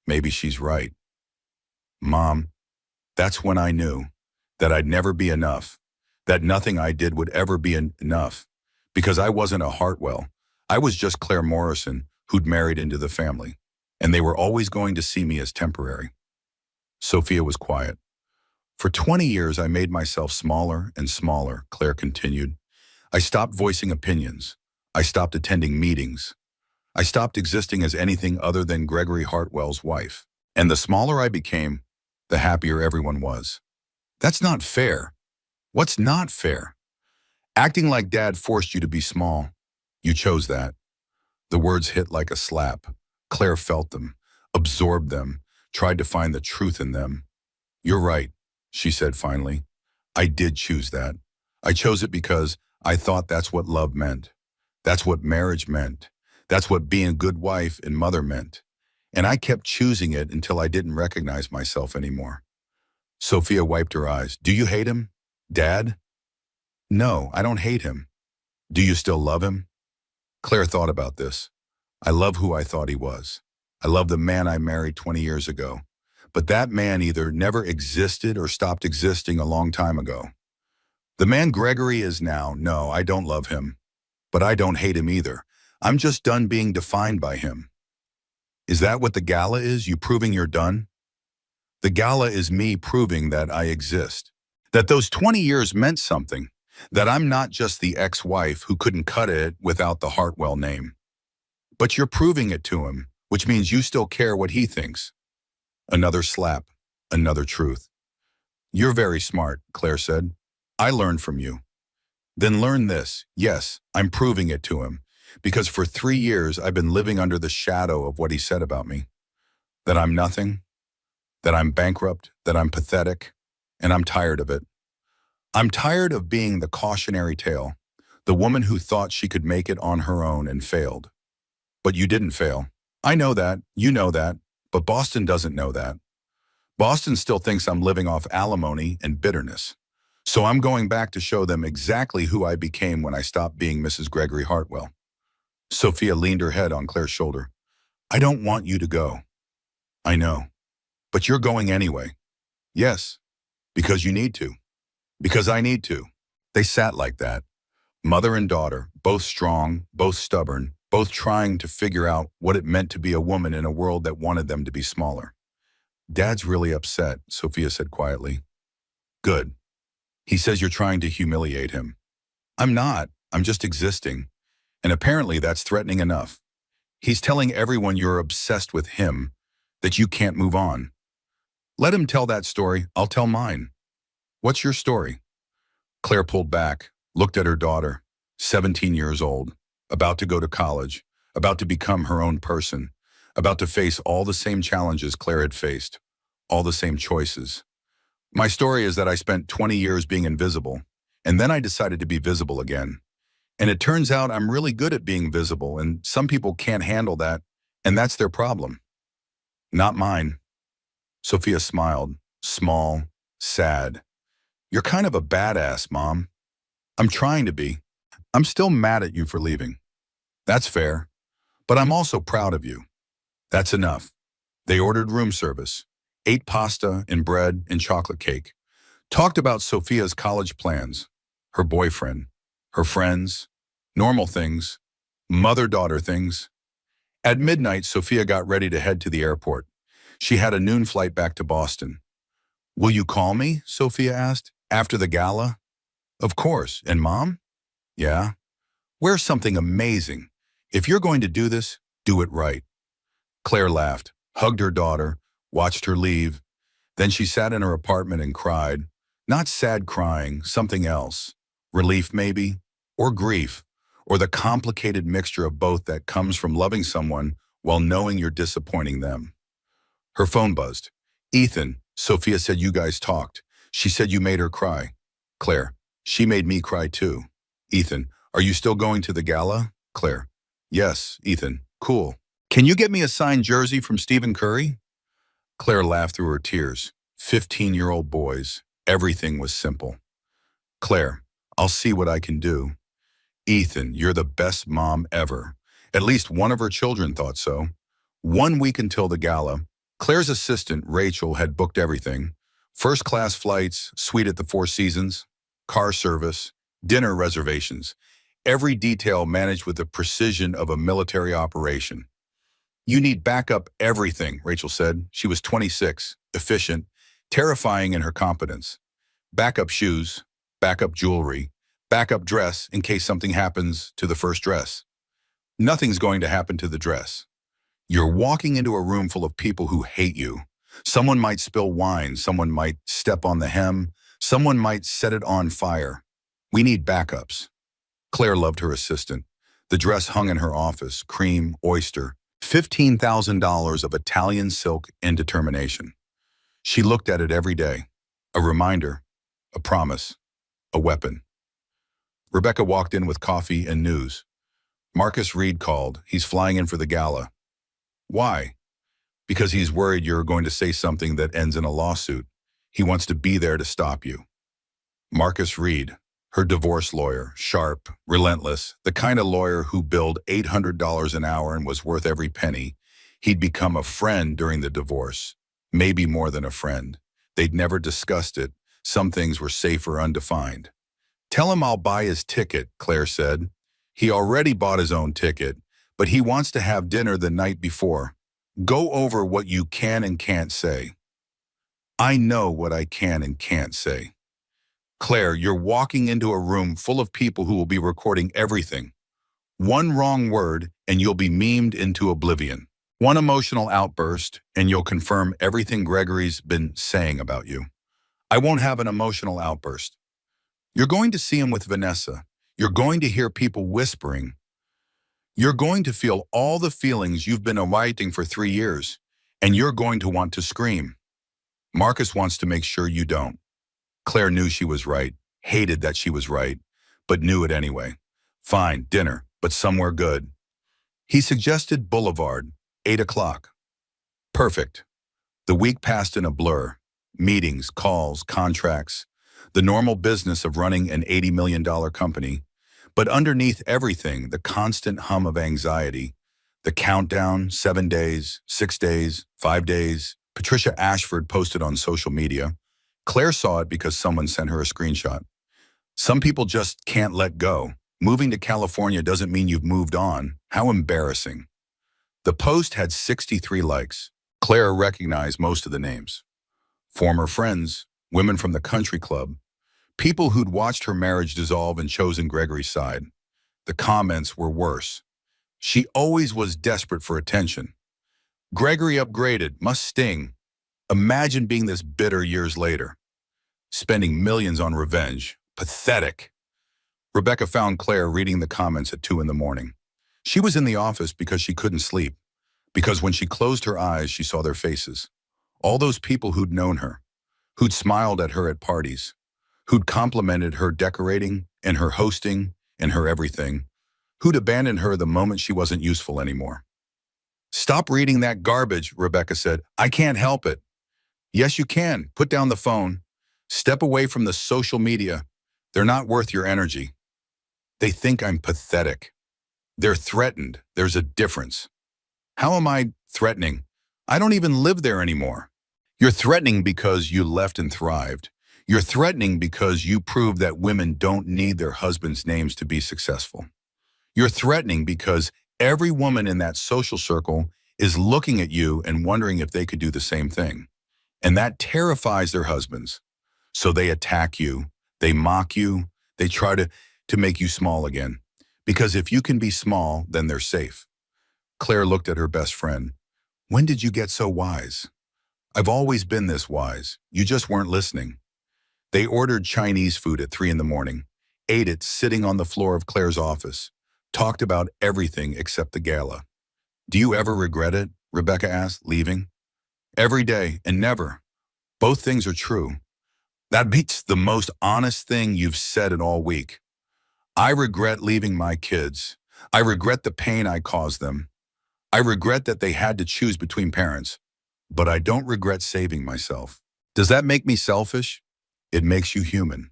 maybe she's right. Mom, that's when I knew that I'd never be enough, that nothing I did would ever be enough, because I wasn't a Hartwell. I was just Claire Morrison, who'd married into the family, and they were always going to see me as temporary. Sophia was quiet. For 20 years, I made myself smaller and smaller, Claire continued. I stopped voicing opinions. I stopped attending meetings. I stopped existing as anything other than Gregory Hartwell's wife. And the smaller I became, the happier everyone was. That's not fair. What's not fair? Acting like Dad forced you to be small. You chose that. The words hit like a slap. Claire felt them, absorbed them, tried to find the truth in them. You're right, she said finally. I did choose that. I chose it because I thought that's what love meant. That's what marriage meant. That's what being a good wife and mother meant. And I kept choosing it until I didn't recognize myself anymore. Sophia wiped her eyes. Do you hate him? Dad? No, I don't hate him. Do you still love him? Claire thought about this. I love who I thought he was. I love the man I married 20 years ago. But that man either never existed or stopped existing a long time ago. The man Gregory is now, no, I don't love him. But I don't hate him either. I'm just done being defined by him. Is that what the gala is, you proving you're done? The gala is me proving that I exist. That those 20 years meant something. That I'm not just the ex-wife who couldn't cut it without the Hartwell name. But you're proving it to him, which means you still care what he thinks. Another slap, another truth. You're very smart, Claire said. I learned from you. Then learn this. Yes, I'm proving it to him. Because for 3 years, I've been living under the shadow of what he said about me. that I'm nothing, that I'm bankrupt, that I'm pathetic, and I'm tired of it. I'm tired of being the cautionary tale, the woman who thought she could make it on her own and failed. But you didn't fail. I know that, you know that, but Boston doesn't know that. Boston still thinks I'm living off alimony and bitterness. So I'm going back to show them exactly who I became when I stopped being Mrs. Gregory Hartwell. Sophia leaned her head on Claire's shoulder. I don't want you to go. I know. But you're going anyway. Yes, because you need to. Because I need to. They sat like that. Mother and daughter, both strong, both stubborn, both trying to figure out what it meant to be a woman in a world that wanted them to be smaller. Dad's really upset, Sophia said quietly. Good. He says you're trying to humiliate him. I'm not. I'm just existing. And apparently that's threatening enough. He's telling everyone you're obsessed with him, that you can't move on. Let him tell that story. I'll tell mine. What's your story? Claire pulled back, looked at her daughter, 17 years old, about to go to college, about to become her own person, about to face all the same challenges Claire had faced, all the same choices. My story is that I spent 20 years being invisible, and then I decided to be visible again. And it turns out I'm really good at being visible, and some people can't handle that, and that's their problem. Not mine. Sophia smiled, small, sad. You're kind of a badass, Mom. I'm trying to be. I'm still mad at you for leaving. That's fair. But I'm also proud of you. That's enough. They ordered room service, ate pasta and bread and chocolate cake, talked about Sophia's college plans, her boyfriend, her friends, normal things, mother-daughter things. At midnight, Sophia got ready to head to the airport. She had a noon flight back to Boston. Will you call me? Sophia asked. After the gala? Of course. And Mom? Yeah. Wear something amazing. If you're going to do this, do it right. Claire laughed, hugged her daughter, watched her leave. Then she sat in her apartment and cried. Not sad crying, something else. Relief maybe, or grief, or the complicated mixture of both that comes from loving someone while knowing you're disappointing them. Her phone buzzed. Ethan, Sophia said you guys talked. She said you made her cry. Claire, she made me cry too. Ethan, are you still going to the gala? Claire, yes, Ethan, cool. Can you get me a signed jersey from Stephen Curry? Claire laughed through her tears. 15-year-old boys. Everything was simple. Claire, I'll see what I can do. Ethan, you're the best mom ever. At least one of her children thought so. 1 week until the gala, Claire's assistant, Rachel, had booked everything. First-class flights, suite at the Four Seasons, car service, dinner reservations. Every detail managed with the precision of a military operation. You need backup everything, Rachel said. She was 26, efficient, terrifying in her competence. Backup shoes, backup jewelry, backup dress in case something happens to the first dress. Nothing's going to happen to the dress. You're walking into a room full of people who hate you. Someone might spill wine, someone might step on the hem, someone might set it on fire. We need backups. Claire loved her assistant. The dress hung in her office, cream, oyster, $15,000 of Italian silk and determination. She looked at it every day. A reminder, a promise, a weapon. Rebecca walked in with coffee and news. Marcus Reed called. He's flying in for the gala. Why? Because he's worried you're going to say something that ends in a lawsuit. He wants to be there to stop you. Marcus Reed, her divorce lawyer, sharp, relentless, the kind of lawyer who billed $800 an hour and was worth every penny. He'd become a friend during the divorce, maybe more than a friend. They'd never discussed it. Some things were safe or undefined. Tell him I'll buy his ticket, Claire said. He already bought his own ticket, but he wants to have dinner the night before. Go over what you can and can't say. I know what I can and can't say. Claire, you're walking into a room full of people who will be recording everything. One wrong word and you'll be memed into oblivion. One emotional outburst and you'll confirm everything Gregory's been saying about you. I won't have an emotional outburst. You're going to see him with Vanessa. You're going to hear people whispering. You're going to feel all the feelings you've been awaiting for 3 years. And you're going to want to scream. Marcus wants to make sure you don't. Claire knew she was right, hated that she was right, but knew it anyway. Fine, dinner, but somewhere good. He suggested Boulevard, 8 o'clock. Perfect. The week passed in a blur. Meetings, calls, contracts, the normal business of running an $80 million company. But underneath everything, the constant hum of anxiety, the countdown, 7 days, 6 days, 5 days. Patricia Ashford posted on social media. Claire saw it because someone sent her a screenshot. Some people just can't let go. Moving to California doesn't mean you've moved on. How embarrassing. The post had 63 likes. Claire recognized most of the names. Former friends, women from the country club, people who'd watched her marriage dissolve and chosen Gregory's side. The comments were worse. She always was desperate for attention. Gregory upgraded, must sting. Imagine being this bitter years later. Spending millions on revenge. Pathetic. Rebecca found Claire reading the comments at 2 in the morning. She was in the office because she couldn't sleep. Because when she closed her eyes, she saw their faces. All those people who'd known her, who'd smiled at her at parties, who'd complimented her decorating and her hosting and her everything, who'd abandoned her the moment she wasn't useful anymore. Stop reading that garbage, Rebecca said. I can't help it. Yes, you can. Put down the phone. Step away from the social media. They're not worth your energy. They think I'm pathetic. They're threatened. There's a difference. How am I threatening? I don't even live there anymore. You're threatening because you left and thrived. You're threatening because you proved that women don't need their husbands' names to be successful. You're threatening because every woman in that social circle is looking at you and wondering if they could do the same thing. And that terrifies their husbands. So they attack you, they mock you, they try to make you small again. Because if you can be small, then they're safe. Claire looked at her best friend. When did you get so wise? I've always been this wise. You just weren't listening. They ordered Chinese food at 3 in the morning, ate it sitting on the floor of Claire's office, talked about everything except the gala. Do you ever regret it? Rebecca asked, leaving. Every day and never. Both things are true. That beats the most honest thing you've said in all week. I regret leaving my kids. I regret the pain I caused them. I regret that they had to choose between parents, but I don't regret saving myself. Does that make me selfish? It makes you human.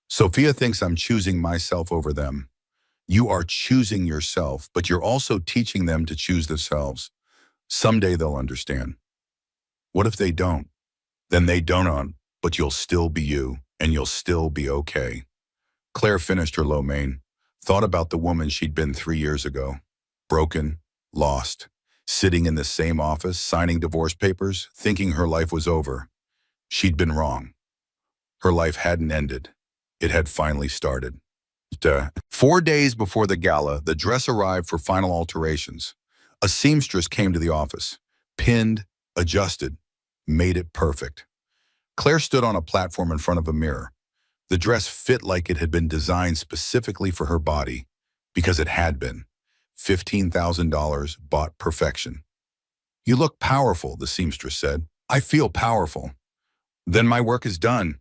Sophia thinks I'm choosing myself over them. You are choosing yourself, but you're also teaching them to choose themselves. Someday they'll understand. What if they don't? Then they don't, but you'll still be you, and you'll still be okay. Claire finished her lo mein, thought about the woman she'd been 3 years ago. Broken, lost, sitting in the same office, signing divorce papers, thinking her life was over. She'd been wrong. Her life hadn't ended. It had finally started. 4 days before the gala, the dress arrived for final alterations. A seamstress came to the office, pinned, adjusted, made it perfect. Claire stood on a platform in front of a mirror. The dress fit like it had been designed specifically for her body, because it had been. $15,000 bought perfection. You look powerful, the seamstress said. I feel powerful. Then my work is done.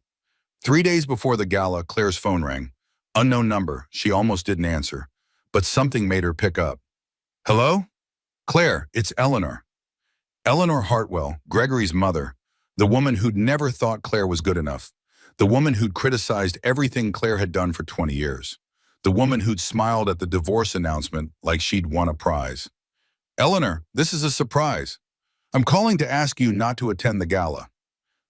3 days before the gala, Claire's phone rang. Unknown number. She almost didn't answer, but something made her pick up. Hello? Claire, it's Eleanor. Eleanor Hartwell, Gregory's mother, the woman who'd never thought Claire was good enough, the woman who'd criticized everything Claire had done for 20 years, the woman who'd smiled at the divorce announcement like she'd won a prize. Eleanor, this is a surprise. I'm calling to ask you not to attend the gala.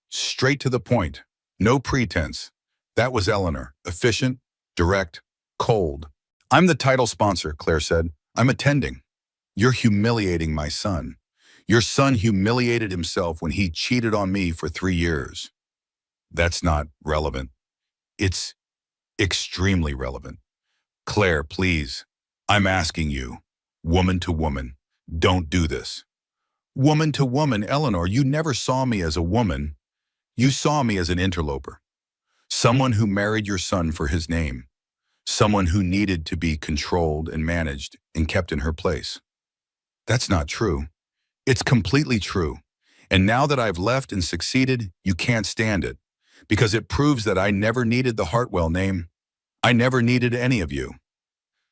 Straight to the point. No pretense. That was Eleanor, efficient, direct, cold. I'm the title sponsor, Claire said. I'm attending. You're humiliating my son. Your son humiliated himself when he cheated on me for 3 years. That's not relevant. It's extremely relevant. Claire, please, I'm asking you, woman to woman, don't do this. Woman to woman, Eleanor, you never saw me as a woman. You saw me as an interloper. Someone who married your son for his name. Someone who needed to be controlled and managed and kept in her place. That's not true. It's completely true. And now that I've left and succeeded, you can't stand it. Because it proves that I never needed the Hartwell name. I never needed any of you.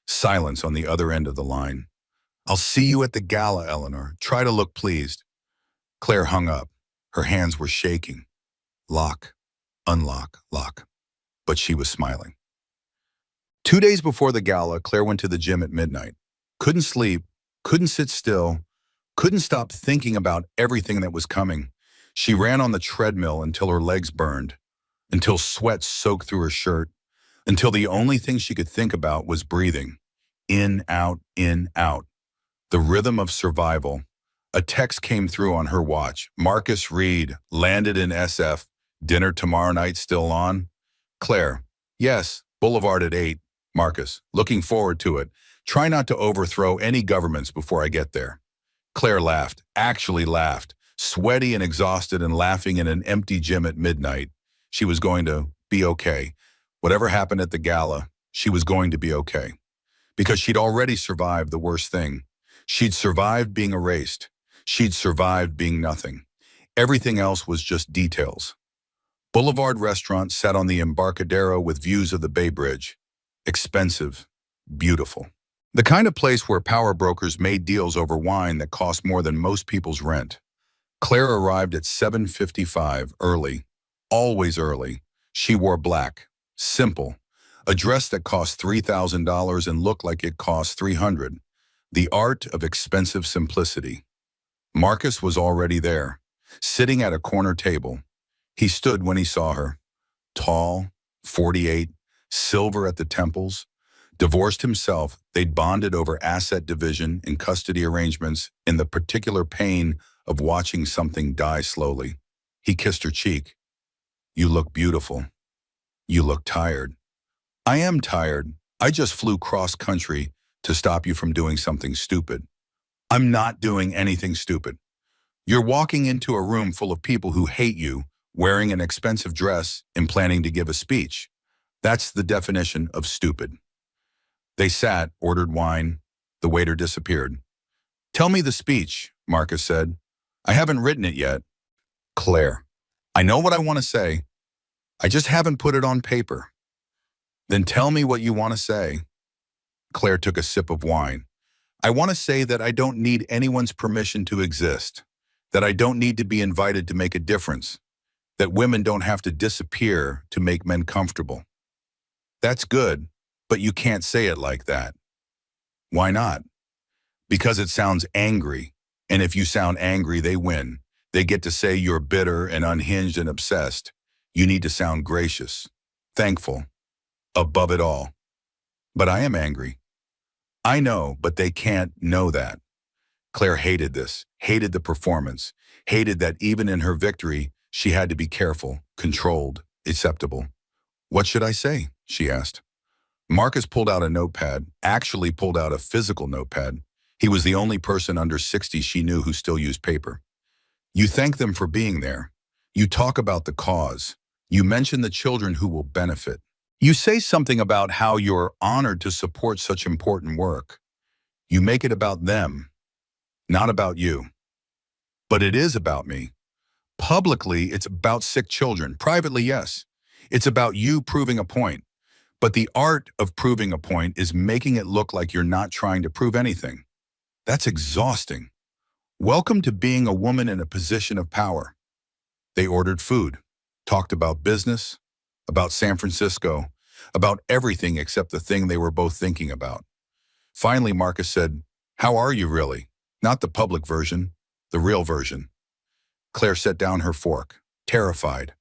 Silence on the other end of the line. I'll see you at the gala, Eleanor. Try to look pleased. Claire hung up. Her hands were shaking. Lock, unlock, lock. But she was smiling. 2 days before the gala, Claire went to the gym at midnight. Couldn't sleep, couldn't sit still, couldn't stop thinking about everything that was coming. She ran on the treadmill until her legs burned, until sweat soaked through her shirt, until the only thing she could think about was breathing. In, out, in, out. The rhythm of survival. A text came through on her watch. Marcus Reed, landed in SF. Dinner tomorrow night still on? Claire, yes, Boulevard at 8. Marcus, looking forward to it. Try not to overthrow any governments before I get there. Claire laughed, actually laughed, sweaty and exhausted and laughing in an empty gym at midnight. She was going to be okay. Whatever happened at the gala, she was going to be okay. Because she'd already survived the worst thing. She'd survived being erased. She'd survived being nothing. Everything else was just details. Boulevard Restaurant sat on the Embarcadero with views of the Bay Bridge. Expensive, beautiful. The kind of place where power brokers made deals over wine that cost more than most people's rent. Claire arrived at 7:55, early, always early. She wore black, simple, a dress that cost $3,000 and looked like it cost $300. The art of expensive simplicity. Marcus was already there, sitting at a corner table. He stood when he saw her. Tall, 48, silver at the temples. Divorced himself, they'd bonded over asset division and custody arrangements in the particular pain of watching something die slowly. He kissed her cheek. You look beautiful. You look tired. I am tired. I just flew cross-country to stop you from doing something stupid. I'm not doing anything stupid. You're walking into a room full of people who hate you, wearing an expensive dress and planning to give a speech. That's the definition of stupid. They sat, ordered wine. The waiter disappeared. Tell me the speech, Marcus said. I haven't written it yet. Claire, I know what I want to say. I just haven't put it on paper. Then tell me what you want to say. Claire took a sip of wine. I want to say that I don't need anyone's permission to exist, that I don't need to be invited to make a difference, that women don't have to disappear to make men comfortable. That's good, but you can't say it like that. Why not? Because it sounds angry, and if you sound angry, they win. They get to say you're bitter and unhinged and obsessed. You need to sound gracious, thankful, above it all. But I am angry. I know, but they can't know that. Claire hated this, hated the performance, hated that even in her victory, she had to be careful, controlled, acceptable. What should I say? She asked. Marcus pulled out a notepad, actually pulled out a physical notepad. He was the only person under 60 she knew who still used paper. You thank them for being there. You talk about the cause. You mention the children who will benefit. You say something about how you're honored to support such important work. You make it about them, not about you. But it is about me. Publicly, it's about sick children. Privately, yes. It's about you proving a point. But the art of proving a point is making it look like you're not trying to prove anything. That's exhausting. Welcome to being a woman in a position of power. They ordered food, talked about business, about San Francisco, about everything except the thing they were both thinking about. Finally, Marcus said, "How are you really? Not the public version, the real version." Claire set down her fork, terrified.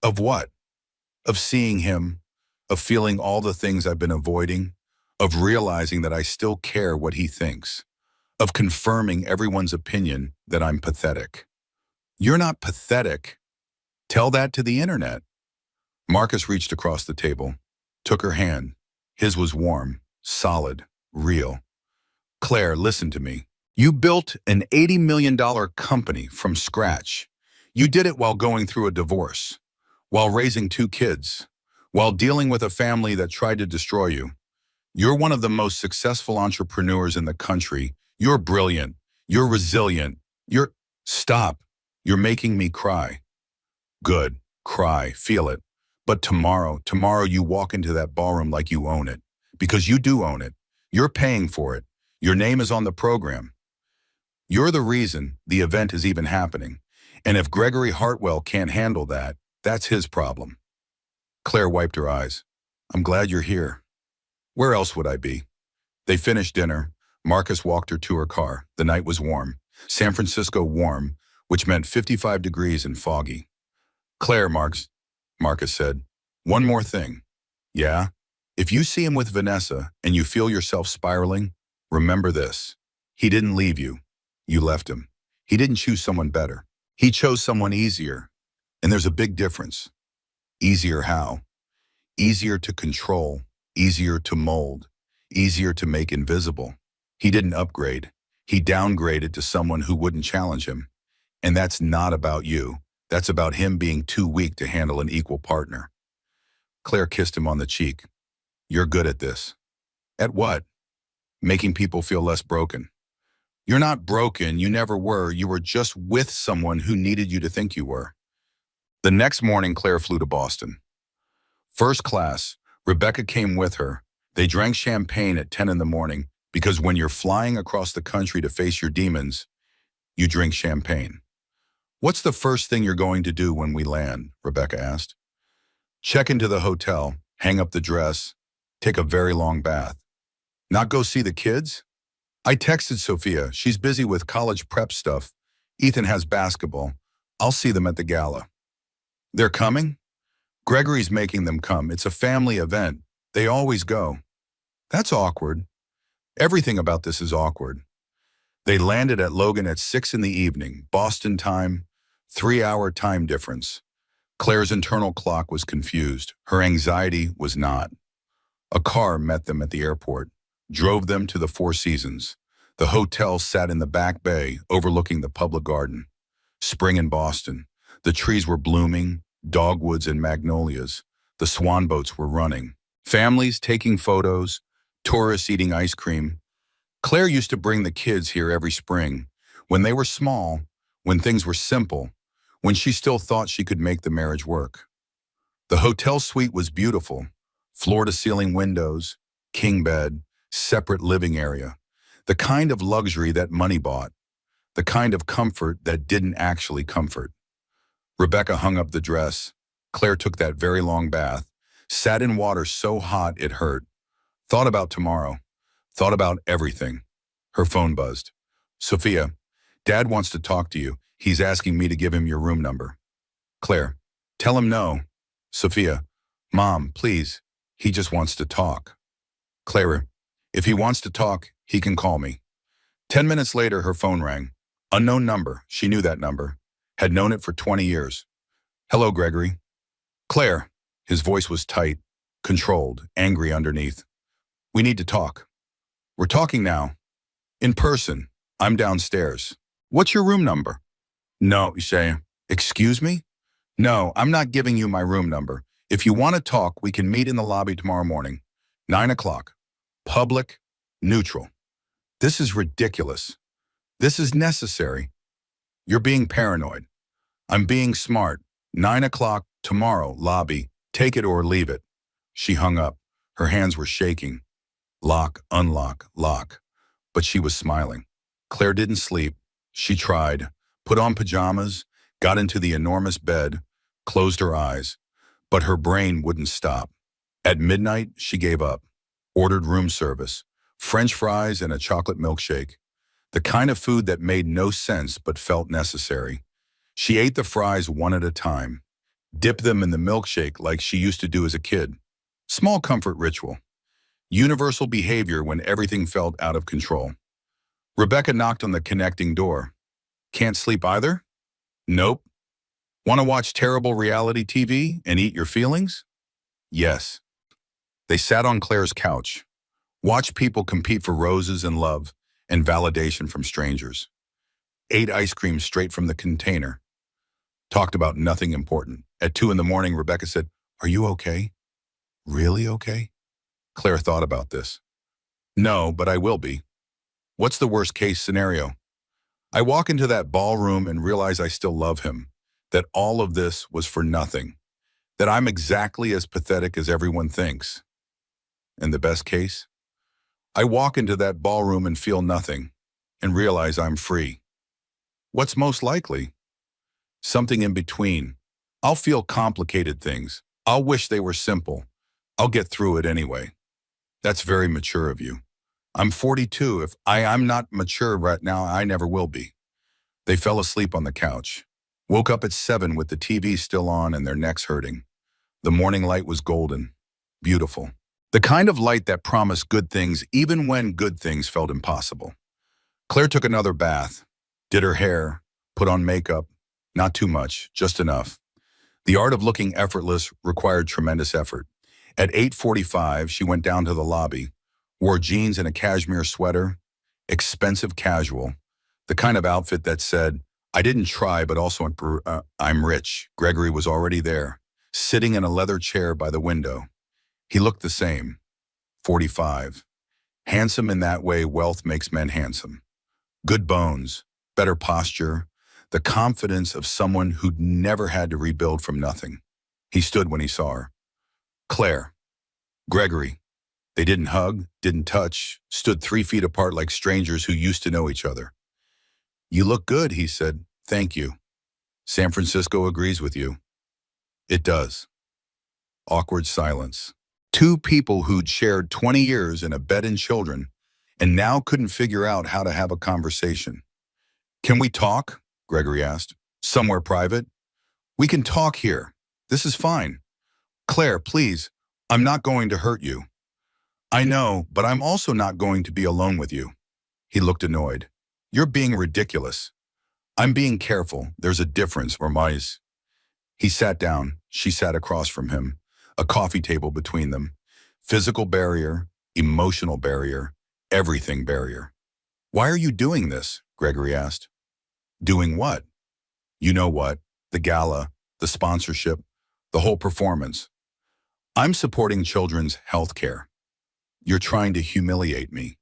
Of what? Of seeing him, of feeling all the things I've been avoiding, of realizing that I still care what he thinks, of confirming everyone's opinion that I'm pathetic. You're not pathetic. Tell that to the internet. Marcus reached across the table, took her hand. His was warm, solid, real. Claire, listen to me. You built an $80 million company from scratch. You did it while going through a divorce, while raising 2 kids, while dealing with a family that tried to destroy you. You're one of the most successful entrepreneurs in the country. You're brilliant. You're resilient. Stop. You're making me cry. Good. Cry. Feel it. But tomorrow you walk into that ballroom like you own it. Because you do own it. You're paying for it. Your name is on the program. You're the reason the event is even happening. And if Gregory Hartwell can't handle that, that's his problem. Claire wiped her eyes. I'm glad you're here. Where else would I be? They finished dinner. Marcus walked her to her car. The night was warm. San Francisco warm, which meant 55 degrees and foggy. Claire, Marcus said, one more thing. Yeah? If you see him with Vanessa and you feel yourself spiraling, remember this. He didn't leave you. You left him. He didn't choose someone better. He chose someone easier. And there's a big difference. Easier how? Easier to control, easier to mold, easier to make invisible. He didn't upgrade. He downgraded to someone who wouldn't challenge him. And that's not about you. That's about him being too weak to handle an equal partner. Claire kissed him on the cheek. You're good at this. At what? Making people feel less broken. You're not broken, you never were. You were just with someone who needed you to think you were. The next morning, Claire flew to Boston. First class, Rebecca came with her. They drank champagne at 10 in the morning because when you're flying across the country to face your demons, you drink champagne. What's the first thing you're going to do when we land? Rebecca asked. Check into the hotel, hang up the dress, take a very long bath. Not go see the kids? I texted Sophia. She's busy with college prep stuff. Ethan has basketball. I'll see them at the gala. They're coming? Gregory's making them come. It's a family event. They always go. That's awkward. Everything about this is awkward. They landed at Logan at 6 in the evening, Boston time, 3-hour time difference. Claire's internal clock was confused. Her anxiety was not. A car met them at the airport, drove them to the Four Seasons. The hotel sat in the back bay, overlooking the public garden. Spring in Boston. The trees were blooming, dogwoods and magnolias. The swan boats were running. Families taking photos, tourists eating ice cream. Claire used to bring the kids here every spring, when they were small, when things were simple, when she still thought she could make the marriage work. The hotel suite was beautiful, floor-to-ceiling windows, king bed, separate living area, the kind of luxury that money bought, the kind of comfort that didn't actually comfort. Rebecca hung up the dress. Claire took that very long bath, sat in water so hot it hurt, thought about tomorrow, thought about everything. Her phone buzzed. Sophia, Dad wants to talk to you. He's asking me to give him your room number. Claire, tell him no. Sophia, Mom, please. He just wants to talk. Claire, if he wants to talk, he can call me. 10 minutes later, her phone rang. Unknown number. She knew that number. Had known it for 20 years. Hello, Gregory. Claire. His voice was tight, controlled, angry underneath. We need to talk. We're talking now. In person. I'm downstairs. What's your room number? No, you say. Excuse me? No, I'm not giving you my room number. If you want to talk, we can meet in the lobby tomorrow morning. 9 o'clock. Public, neutral. This is ridiculous. This is necessary. You're being paranoid. I'm being smart. 9 o'clock, tomorrow, lobby. Take it or leave it. She hung up. Her hands were shaking. Lock, unlock, lock. But she was smiling. Claire didn't sleep. She tried, put on pajamas, got into the enormous bed, closed her eyes. But her brain wouldn't stop. At midnight, she gave up. Ordered room service, French fries and a chocolate milkshake. The kind of food that made no sense but felt necessary. She ate the fries one at a time, dipped them in the milkshake like she used to do as a kid. Small comfort ritual. Universal behavior when everything felt out of control. Rebecca knocked on the connecting door. Can't sleep either? Nope. Want to watch terrible reality TV and eat your feelings? Yes. They sat on Claire's couch, watched people compete for roses and love and validation from strangers. Ate ice cream straight from the container. Talked about nothing important. At 2 in the morning, Rebecca said, Are you okay? Really okay? Claire thought about this. No, but I will be. What's the worst case scenario? I walk into that ballroom and realize I still love him, that all of this was for nothing, that I'm exactly as pathetic as everyone thinks. In the best case, I walk into that ballroom and feel nothing and realize I'm free. What's most likely? Something in between. I'll feel complicated things. I'll wish they were simple. I'll get through it anyway. That's very mature of you. I'm 42. If I'm not mature right now, I never will be. They fell asleep on the couch. Woke up at 7 with the TV still on and their necks hurting. The morning light was golden. Beautiful. The kind of light that promised good things even when good things felt impossible. Claire took another bath, did her hair, put on makeup. Not too much, just enough. The art of looking effortless required tremendous effort. At 8:45, she went down to the lobby, wore jeans and a cashmere sweater, expensive casual, the kind of outfit that said, I didn't try, but also I'm rich. Gregory was already there, sitting in a leather chair by the window. He looked the same, 45. Handsome in that way wealth makes men handsome. Good bones, better posture, the confidence of someone who'd never had to rebuild from nothing. He stood when he saw her. Claire, Gregory. They didn't hug, didn't touch, stood 3 feet apart like strangers who used to know each other. You look good, he said. Thank you. San Francisco agrees with you. It does. Awkward silence. Two people who'd shared 20 years in a bed and children and now couldn't figure out how to have a conversation. Can we talk? Gregory asked. Somewhere private? We can talk here. This is fine. Claire, please, I'm not going to hurt you. I know, but I'm also not going to be alone with you. He looked annoyed. You're being ridiculous. I'm being careful. There's a difference, Ormais. He sat down. She sat across from him, a coffee table between them. Physical barrier, emotional barrier, everything barrier. Why are you doing this? Gregory asked. Doing what? You know what? The gala, the sponsorship, the whole performance. I'm supporting children's health care. You're trying to humiliate me.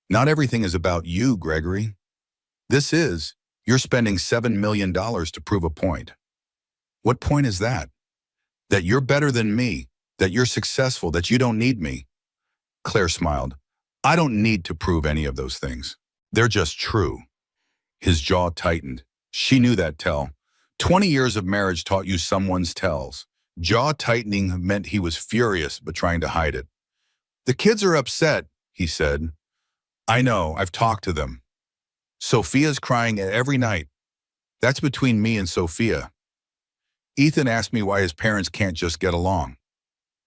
Not everything is about you, Gregory. This is. You're spending $7 million to prove a point. What point is that? That you're better than me, that you're successful, that you don't need me. Claire smiled. I don't need to prove any of those things. They're just true. His jaw tightened. She knew that tell. 20 years of marriage taught you someone's tells. Jaw tightening meant he was furious but trying to hide it. The kids are upset, he said. I know, I've talked to them. Sophia's crying every night. That's between me and Sophia. Ethan asked me why his parents can't just get along.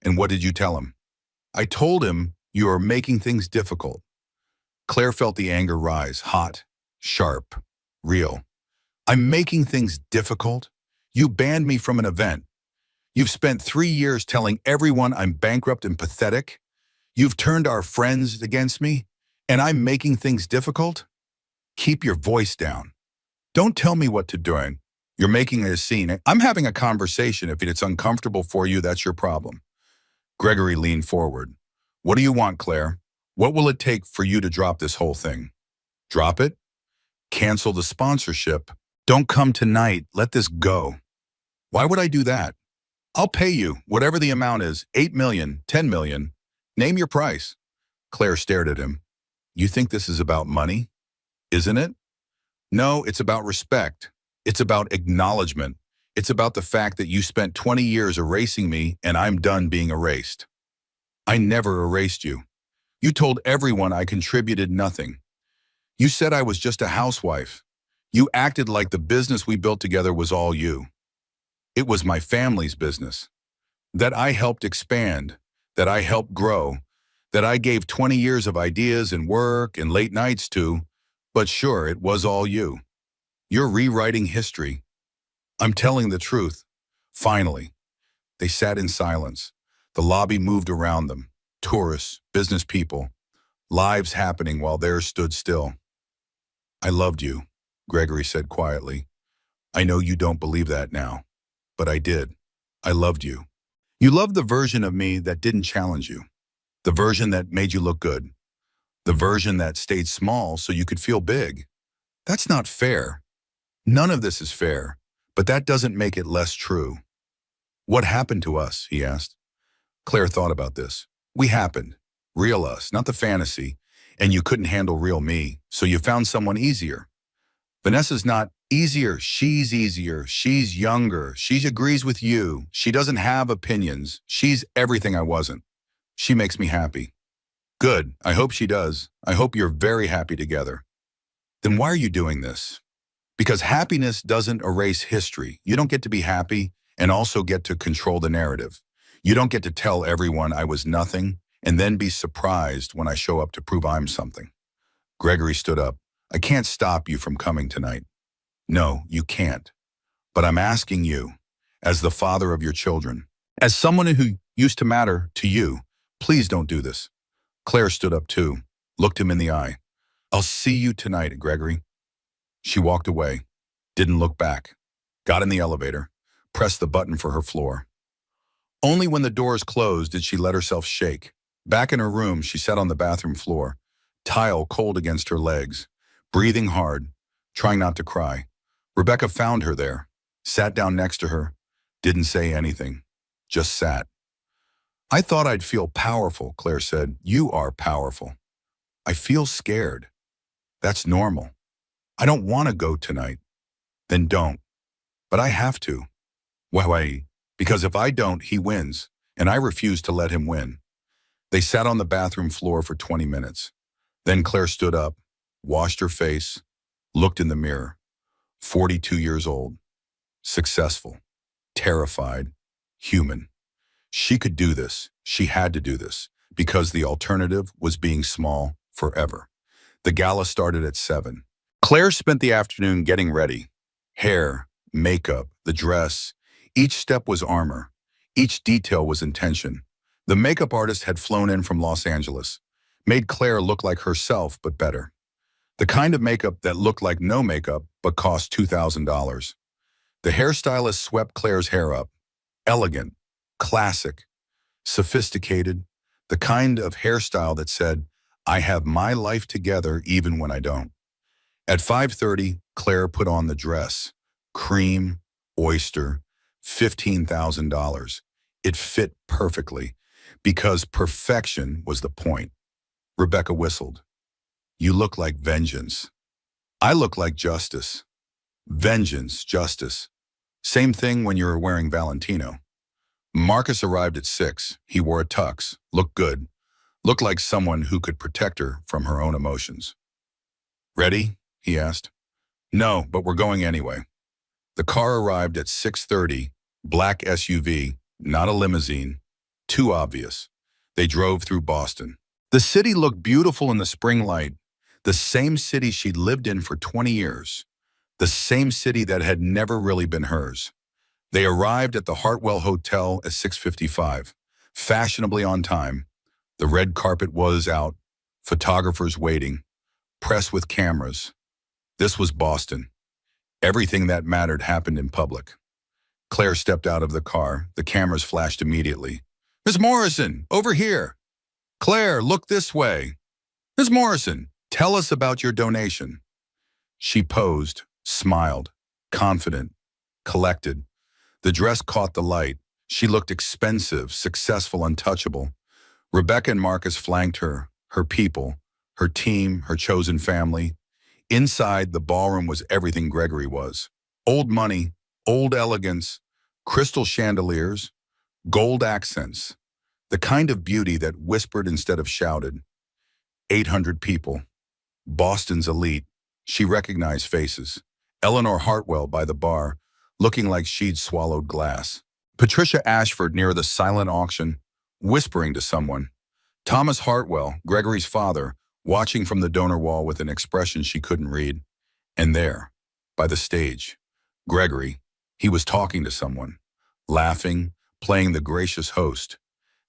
And what did you tell him? I told him you are making things difficult. Claire felt the anger rise, hot, sharp, real. I'm making things difficult? You banned me from an event. You've spent 3 years telling everyone I'm bankrupt and pathetic. You've turned our friends against me, and I'm making things difficult? Keep your voice down. Don't tell me what to do. You're making a scene. I'm having a conversation. If it's uncomfortable for you, that's your problem. Gregory leaned forward. What do you want, Claire? What will it take for you to drop this whole thing? Drop it? Cancel the sponsorship. Don't come tonight. Let this go. Why would I do that? I'll pay you, whatever the amount is, 8 million, 10 million. Name your price. Claire stared at him. You think this is about money? Isn't it? No, it's about respect. It's about acknowledgement. It's about the fact that you spent 20 years erasing me and I'm done being erased. I never erased you. You told everyone I contributed nothing. You said I was just a housewife. You acted like the business we built together was all you. It was my family's business. That I helped expand, that I helped grow, that I gave 20 years of ideas and work and late nights to, but sure, it was all you. You're rewriting history. I'm telling the truth. Finally. They sat in silence. The lobby moved around them. Tourists, business people, lives happening while theirs stood still. I loved you, Gregory said quietly. I know you don't believe that now, but I did. I loved you. You loved the version of me that didn't challenge you. The version that made you look good. The version that stayed small so you could feel big. That's not fair. None of this is fair, but that doesn't make it less true. What happened to us? He asked. Claire thought about this. We happened. Real us, not the fantasy. And you couldn't handle real me, so you found someone easier. Vanessa's not easier. She's easier. She's younger. She agrees with you. She doesn't have opinions. She's everything I wasn't. She makes me happy. Good. I hope she does. I hope you're very happy together. Then why are you doing this? Because happiness doesn't erase history. You don't get to be happy and also get to control the narrative. You don't get to tell everyone I was nothing and then be surprised when I show up to prove I'm something. Gregory stood up. I can't stop you from coming tonight. No, you can't. But I'm asking you, as the father of your children, as someone who used to matter to you, please don't do this. Claire stood up too, looked him in the eye. I'll see you tonight, Gregory. She walked away, didn't look back, got in the elevator, pressed the button for her floor. Only when the doors closed did she let herself shake. Back in her room, she sat on the bathroom floor, tile cold against her legs, breathing hard, trying not to cry. Rebecca found her there, sat down next to her, didn't say anything, just sat. I thought I'd feel powerful, Claire said. You are powerful. I feel scared. That's normal. I don't want to go tonight. Then don't. But I have to. Why? Because if I don't, he wins, and I refuse to let him win. They sat on the bathroom floor for 20 minutes. Then Claire stood up, washed her face, looked in the mirror. 42 years old, successful, terrified, human. She could do this. She had to do this because the alternative was being small forever. The gala started at 7. Claire spent the afternoon getting ready. Hair, makeup, the dress. Each step was armor. Each detail was intention. The makeup artist had flown in from Los Angeles, made Claire look like herself but better. The kind of makeup that looked like no makeup but cost $2,000. The hairstylist swept Claire's hair up. Elegant, classic, sophisticated, the kind of hairstyle that said, I have my life together even when I don't. At 5:30, Claire put on the dress. Cream, oyster, $15,000. It fit perfectly because perfection was the point. Rebecca whistled. You look like vengeance. I look like justice. Vengeance, justice. Same thing when you were wearing Valentino. Marcus arrived at 6. He wore a tux, looked good, looked like someone who could protect her from her own emotions. Ready? He asked. No, but we're going anyway. The car arrived at 6:30, black SUV, not a limousine. Too obvious. They drove through Boston. The city looked beautiful in the spring light. The same city she'd lived in for 20 years. The same city that had never really been hers. They arrived at the Hartwell Hotel at 6:55, fashionably on time. The red carpet was out, photographers waiting, press with cameras. This was Boston. Everything that mattered happened in public. Claire stepped out of the car. The cameras flashed immediately. Miss Morrison, over here. Claire, look this way. Miss Morrison, tell us about your donation. She posed, smiled, confident, collected. The dress caught the light. She looked expensive, successful, untouchable. Rebecca and Marcus flanked her people, her team, her chosen family. Inside, the ballroom was everything Gregory was. Old money, old elegance, crystal chandeliers, gold accents, the kind of beauty that whispered instead of shouted. 800 people. Boston's elite. She recognized faces. Eleanor Hartwell by the bar, looking like she'd swallowed glass. Patricia Ashford near the silent auction, whispering to someone. Thomas Hartwell, Gregory's father, watching from the donor wall with an expression she couldn't read. And there, by the stage, Gregory, he was talking to someone, laughing, playing the gracious host.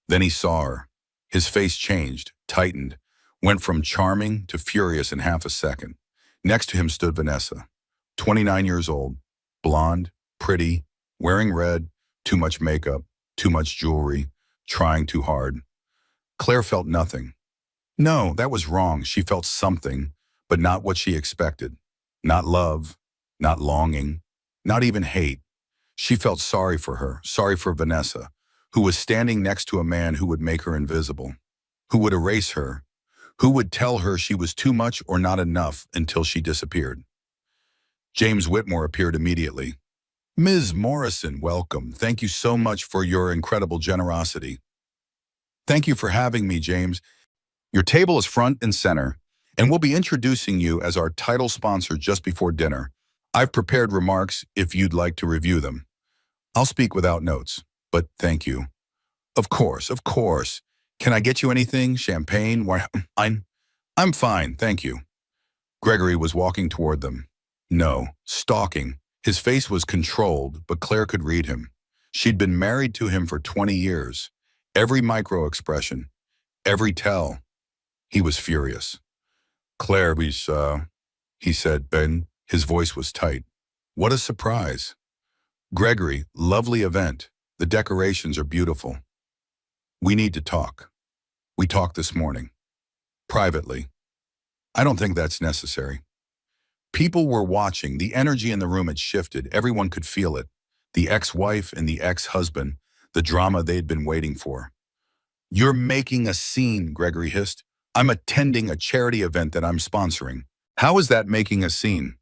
Then he saw her. His face changed, tightened, went from charming to furious in half a second. Next to him stood Vanessa, 29 years old, blonde, pretty, wearing red, too much makeup, too much jewelry, trying too hard. Claire felt nothing. No, that was wrong. She felt something, but not what she expected. Not love, not longing, not even hate. She felt sorry for her, sorry for Vanessa, who was standing next to a man who would make her invisible, who would erase her, who would tell her she was too much or not enough until she disappeared. James Whitmore appeared immediately. Ms. Morrison, welcome. Thank you so much for your incredible generosity. Thank you for having me, James. Your table is front and center, and we'll be introducing you as our title sponsor just before dinner. I've prepared remarks if you'd like to review them. I'll speak without notes, but thank you. Of course, of course. Can I get you anything? Champagne? I'm fine, thank you. Gregory was walking toward them. No, stalking. His face was controlled, but Claire could read him. She'd been married to him for 20 years. Every micro-expression, every tell. He was furious. Claire, he said, Ben. His voice was tight. What a surprise. Gregory, lovely event. The decorations are beautiful. We need to talk. We talked this morning. Privately. I don't think that's necessary. People were watching. The energy in the room had shifted. Everyone could feel it. The ex-wife and the ex-husband, the drama they'd been waiting for. You're making a scene, Gregory hissed. I'm attending a charity event that I'm sponsoring. How is that making a scene?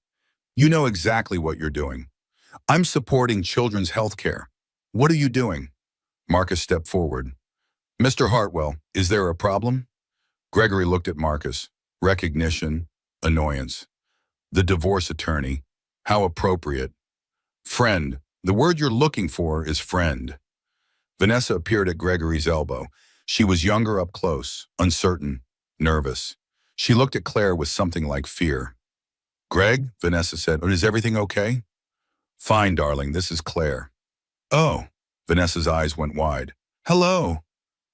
You know exactly what you're doing. I'm supporting children's health care. What are you doing? Marcus stepped forward. Mr. Hartwell, is there a problem? Gregory looked at Marcus. Recognition, annoyance. The divorce attorney. How appropriate. Friend. The word you're looking for is friend. Vanessa appeared at Gregory's elbow. She was younger up close, uncertain, nervous. She looked at Claire with something like fear. Greg, Vanessa said, is everything okay? Fine, darling, this is Claire. Oh, Vanessa's eyes went wide. Hello.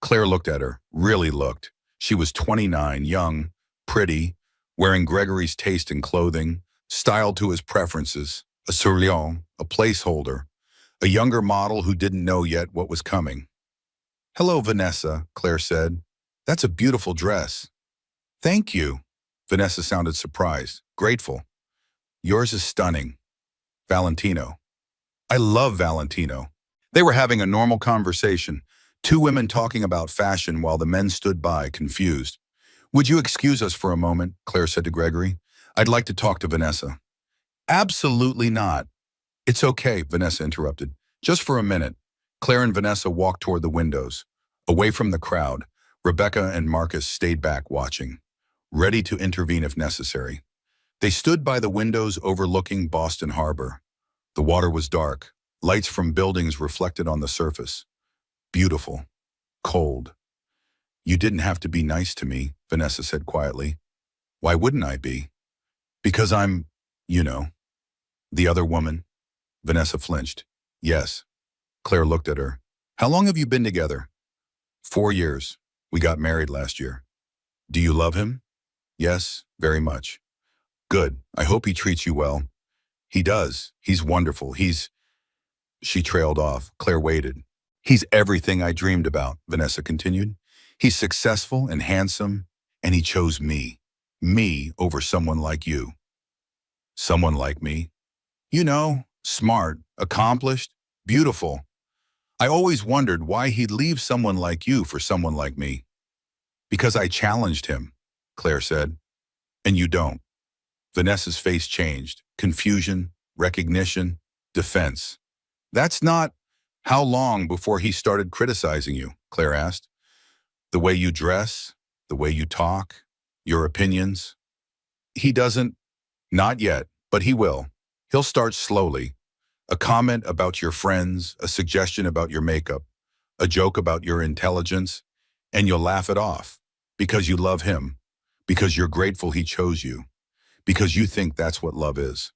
Claire looked at her, really looked. She was 29, young, pretty, wearing Gregory's taste in clothing, styled to his preferences, a surlion, a placeholder, a younger model who didn't know yet what was coming. Hello, Vanessa, Claire said. That's a beautiful dress. Thank you. Vanessa sounded surprised, grateful. Yours is stunning. Valentino. I love Valentino. They were having a normal conversation, two women talking about fashion while the men stood by, confused. Would you excuse us for a moment, Claire said to Gregory. I'd like to talk to Vanessa. Absolutely not. It's okay, Vanessa interrupted. Just for a minute. Claire and Vanessa walked toward the windows. Away from the crowd, Rebecca and Marcus stayed back watching, ready to intervene if necessary. They stood by the windows overlooking Boston Harbor. The water was dark, lights from buildings reflected on the surface. Beautiful. Cold. You didn't have to be nice to me, Vanessa said quietly. Why wouldn't I be? Because I'm, the other woman. Vanessa flinched. Yes. Claire looked at her. How long have you been together? 4 years. We got married last year. Do you love him? Yes, very much. Good. I hope he treats you well. He does. He's wonderful. She trailed off. Claire waited. He's everything I dreamed about, Vanessa continued. He's successful and handsome, and he chose me. Me over someone like you. Someone like me? Smart, accomplished, beautiful. I always wondered why he'd leave someone like you for someone like me. Because I challenged him, Claire said. And you don't. Vanessa's face changed. Confusion, recognition, defense. That's not. How long before he started criticizing you? Claire asked. The way you dress, the way you talk, your opinions. He doesn't. Not yet, but he will. He'll start slowly. A comment about your friends, a suggestion about your makeup, a joke about your intelligence, and you'll laugh it off because you love him, because you're grateful he chose you, because you think that's what love is.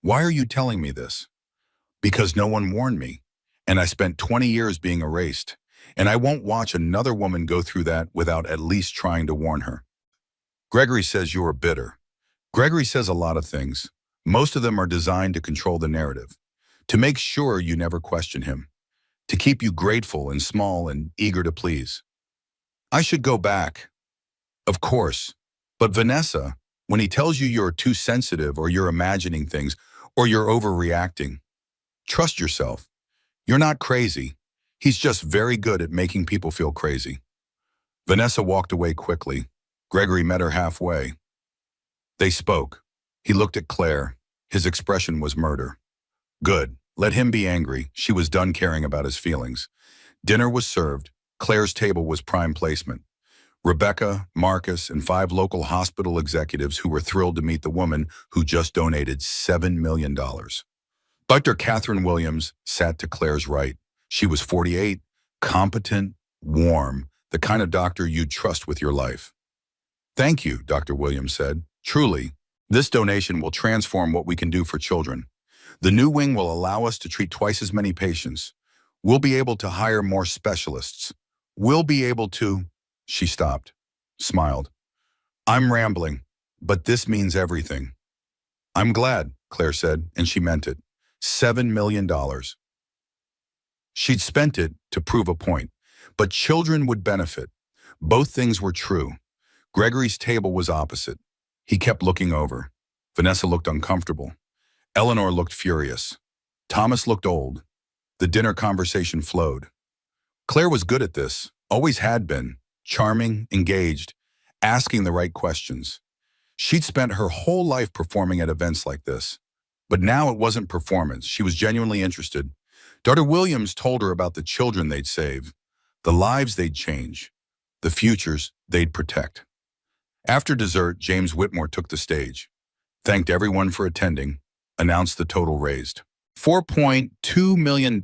Why are you telling me this? Because no one warned me, and I spent 20 years being erased, and I won't watch another woman go through that without at least trying to warn her. Gregory says you are bitter. Gregory says a lot of things. Most of them are designed to control the narrative, to make sure you never question him, to keep you grateful and small and eager to please. I should go back. Of course. But Vanessa, When he tells you you're too sensitive or you're imagining things or you're overreacting, trust yourself. You're not crazy. He's just very good at making people feel crazy. Vanessa walked away quickly. Gregory met her halfway. They spoke. He looked at Claire. His expression was murder. Good. Let him be angry. She was done caring about his feelings. Dinner was served. Claire's table was prime placement. Rebecca, Marcus, and 5 local hospital executives who were thrilled to meet the woman who just donated $7 million. Dr. Catherine Williams sat to Claire's right. She was 48, competent, warm, the kind of doctor you'd trust with your life. Thank you, Dr. Williams said. Truly, this donation will transform what we can do for children. The new wing will allow us to treat twice as many patients. We'll be able to hire more specialists. We'll be able to... She stopped, smiled. I'm rambling, but this means everything. I'm glad, Claire said, and she meant it. $7 million. She'd spent it to prove a point, but children would benefit. Both things were true. Gregory's table was opposite. He kept looking over. Vanessa looked uncomfortable. Eleanor looked furious. Thomas looked old. The dinner conversation flowed. Claire was good at this, always had been, charming, engaged, asking the right questions. She'd spent her whole life performing at events like this. But now it wasn't performance. She was genuinely interested. Dr. Williams told her about the children they'd save, the lives they'd change, the futures they'd protect. After dessert, James Whitmore took the stage, thanked everyone for attending, announced the total raised. $4.2 million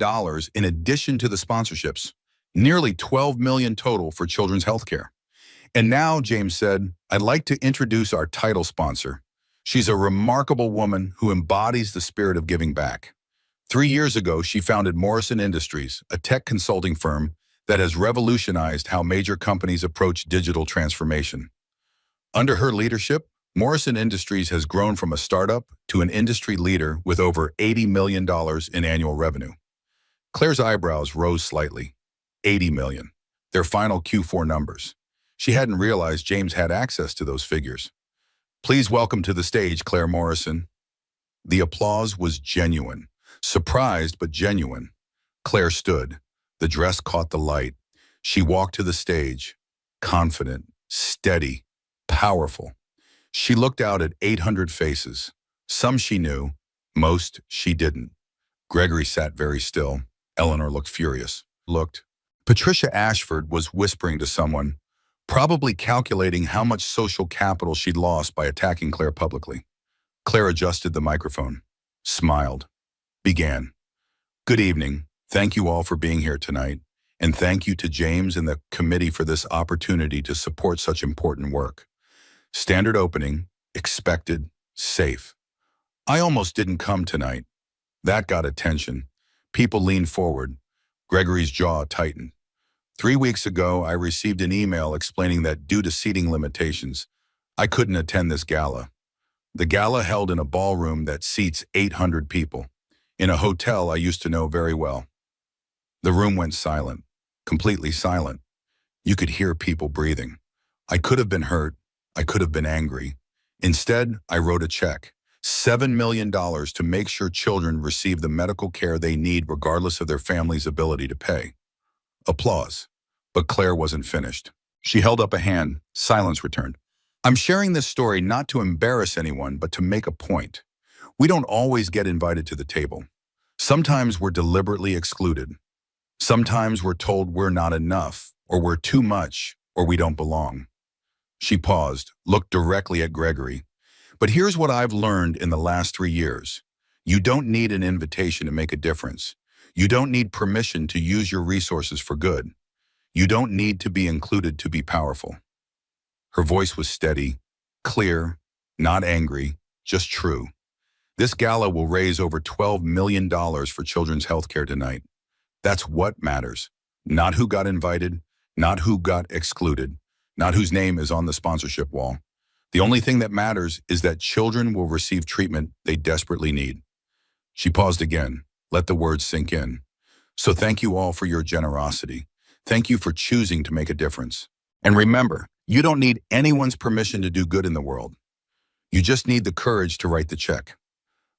in addition to the sponsorships, nearly $12 million total for children's healthcare. And now, James said, I'd like to introduce our title sponsor. She's a remarkable woman who embodies the spirit of giving back. 3 years ago, she founded Morrison Industries, a tech consulting firm that has revolutionized how major companies approach digital transformation. Under her leadership, Morrison Industries has grown from a startup to an industry leader with over $80 million in annual revenue. Claire's eyebrows rose slightly. $80 million, their final Q4 numbers. She hadn't realized James had access to those figures. Please welcome to the stage, Claire Morrison. The applause was genuine, surprised but genuine. Claire stood. The dress caught the light. She walked to the stage, confident, steady, powerful. She looked out at 800 faces. Some she knew, most she didn't. Gregory sat very still. Eleanor looked furious. Patricia Ashford was whispering to someone, probably calculating how much social capital she'd lost by attacking Claire publicly. Claire adjusted the microphone, smiled, began. Good evening. Thank you all for being here tonight, and thank you to James and the committee for this opportunity to support such important work. Standard opening, expected, safe. I almost didn't come tonight. That got attention. People leaned forward. Gregory's jaw tightened. 3 weeks ago, I received an email explaining that due to seating limitations, I couldn't attend this gala. The gala held in a ballroom that seats 800 people, in a hotel I used to know very well. The room went silent, completely silent. You could hear people breathing. I could have been hurt. I could have been angry. Instead, I wrote a check, $7 million to make sure children receive the medical care they need regardless of their family's ability to pay. Applause. But Claire wasn't finished. She held up a hand. Silence returned. I'm sharing this story not to embarrass anyone, but to make a point. We don't always get invited to the table. Sometimes we're deliberately excluded. Sometimes we're told we're not enough, or we're too much, or we don't belong. She paused, looked directly at Gregory. But here's what I've learned in the last 3 years. You don't need an invitation to make a difference. You don't need permission to use your resources for good. You don't need to be included to be powerful. Her voice was steady, clear, not angry, just true. This gala will raise over $12 million for children's healthcare tonight. That's what matters. Not who got invited, not who got excluded, not whose name is on the sponsorship wall. The only thing that matters is that children will receive treatment they desperately need. She paused again, let the words sink in. So thank you all for your generosity. Thank you for choosing to make a difference. And remember, you don't need anyone's permission to do good in the world. You just need the courage to write the check.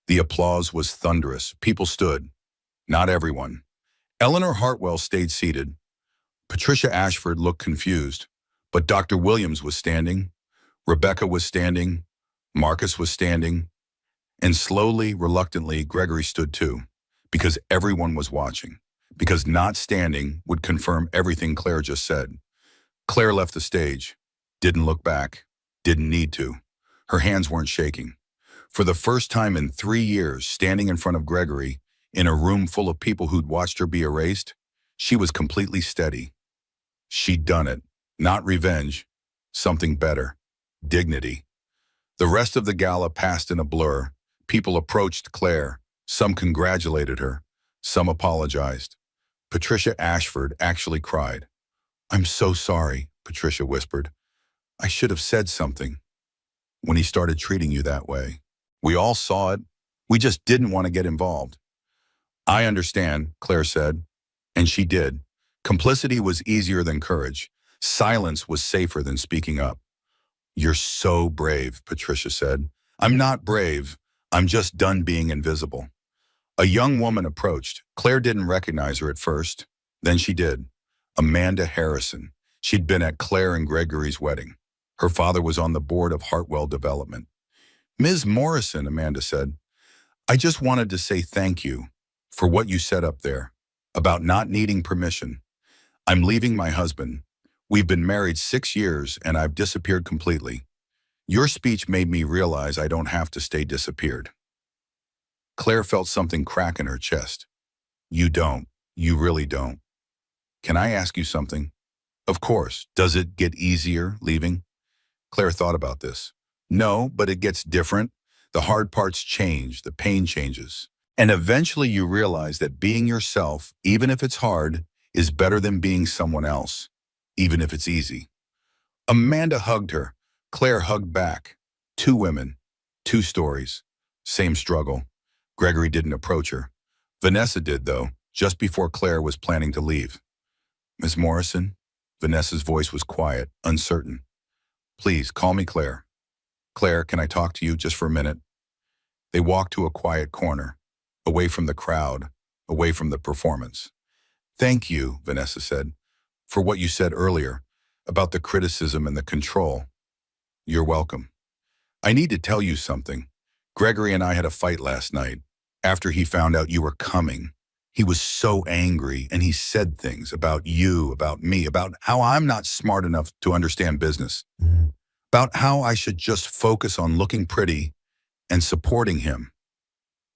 The applause was thunderous. People stood. Not everyone. Eleanor Hartwell stayed seated. Patricia Ashford looked confused. But Dr. Williams was standing. Rebecca was standing. Marcus was standing. And slowly, reluctantly, Gregory stood too. Because everyone was watching. Because not standing would confirm everything Claire just said. Claire left the stage. Didn't look back. Didn't need to. Her hands weren't shaking. For the first time in 3 years, standing in front of Gregory, in a room full of people who'd watched her be erased, she was completely steady. She'd done it. Not revenge. Something better. Dignity. The rest of the gala passed in a blur. People approached Claire. Some congratulated her. Some apologized. Patricia Ashford actually cried. "I'm so sorry," Patricia whispered. "I should have said something when he started treating you that way. We all saw it. We just didn't want to get involved." "I understand," Claire said. And she did. Complicity was easier than courage. Silence was safer than speaking up. "You're so brave," Patricia said. "I'm not brave. I'm just done being invisible." A young woman approached. Claire didn't recognize her at first. Then she did. Amanda Harrison. She'd been at Claire and Gregory's wedding. Her father was on the board of Hartwell Development. "Ms. Morrison," Amanda said, "I just wanted to say thank you for what you said up there about not needing permission. I'm leaving my husband. We've been married 6 years and I've disappeared completely. Your speech made me realize I don't have to stay disappeared." Claire felt something crack in her chest. "You don't. You really don't. Can I ask you something?" "Of course. Does it get easier leaving?" Claire thought about this. "No, but it gets different. The hard parts change, the pain changes. And eventually you realize that being yourself, even if it's hard, is better than being someone else, even if it's easy." Amanda hugged her. Claire hugged back. 2 women, 2 stories, same struggle. Gregory didn't approach her. Vanessa did, though, just before Claire was planning to leave. "Miss Morrison?" Vanessa's voice was quiet, uncertain. "Please, call me Claire. Claire, can I talk to you just for a minute?" They walked to a quiet corner, away from the crowd, away from the performance. "Thank you," Vanessa said, "for what you said earlier about the criticism and the control." "You're welcome. I need to tell you something. Gregory and I had a fight last night. After he found out you were coming, he was so angry and he said things about you, about me, about how I'm not smart enough to understand business, about how I should just focus on looking pretty and supporting him."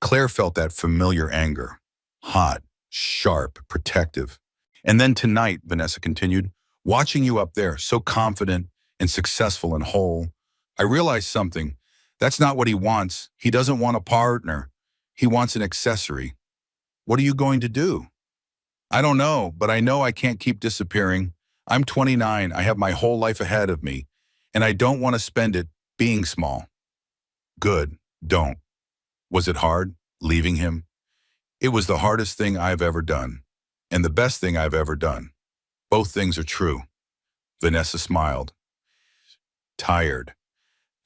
Claire felt that familiar anger, hot, sharp, protective. "And then tonight," Vanessa continued, "watching you up there, so confident and successful and whole, I realized something. That's not what he wants. He doesn't want a partner. He wants an accessory. What are you going to do?" "I don't know, but I know I can't keep disappearing. I'm 29. I have my whole life ahead of me, and I don't want to spend it being small." "Good. Don't." "Was it hard, leaving him?" "It was the hardest thing I've ever done, and the best thing I've ever done. Both things are true." Vanessa smiled. "Tired.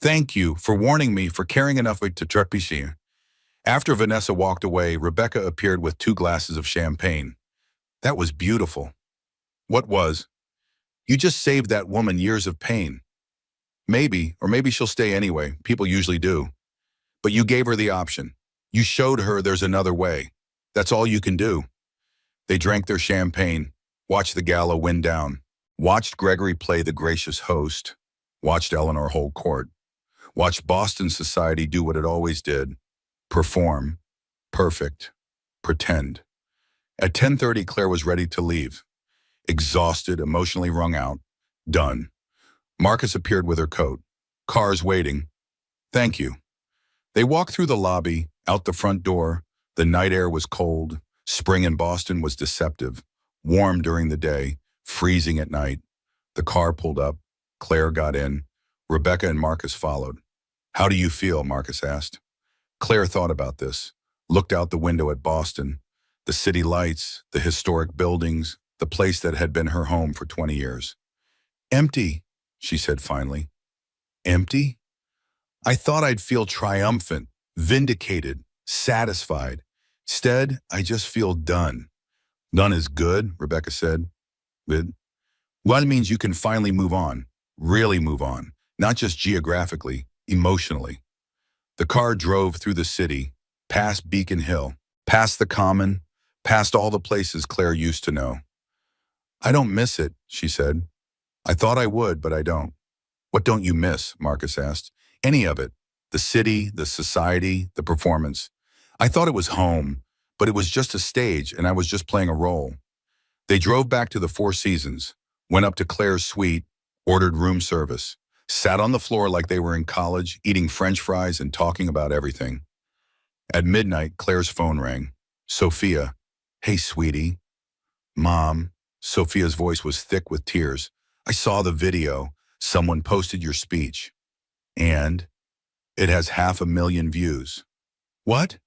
Thank you for warning me, for caring enough to trepidate." After Vanessa walked away, Rebecca appeared with 2 glasses of champagne. "That was beautiful." "What was?" "You just saved that woman years of pain." "Maybe, or maybe she'll stay anyway. People usually do. But you gave her the option. You showed her there's another way. That's all you can do." They drank their champagne, watched the gala wind down, watched Gregory play the gracious host, watched Eleanor hold court, watched Boston society do what it always did: perform, perfect, pretend. At 10:30, Claire was ready to leave. Exhausted, emotionally wrung out, done. Marcus appeared with her coat. "Car's waiting." "Thank you." They walked through the lobby, out the front door. The night air was cold. Spring in Boston was deceptive. Warm during the day, freezing at night. The car pulled up. Claire got in. Rebecca and Marcus followed. "How do you feel?" Marcus asked. Claire thought about this, looked out the window at Boston, the city lights, the historic buildings, the place that had been her home for 20 years. "Empty," she said finally. "Empty?" I thought I'd feel triumphant, vindicated, satisfied. Instead, I just feel done. Done is good, Rebecca said. Good. Well, it means you can finally move on, really move on, not just geographically, emotionally. The car drove through the city, past Beacon Hill, past the Common, past all the places Claire used to know. I don't miss it, she said. I thought I would, but I don't. What don't you miss? Marcus asked. Any of it. The city, the society, the performance. I thought it was home, but it was just a stage and I was just playing a role. They drove back to the Four Seasons, went up to Claire's suite, ordered room service, sat on the floor like they were in college, eating French fries and talking about everything. At midnight, Claire's phone rang. Sophia. Hey, sweetie. Mom. Sophia's voice was thick with tears. I saw the video. Someone posted your speech. And it has 500,000 views. What?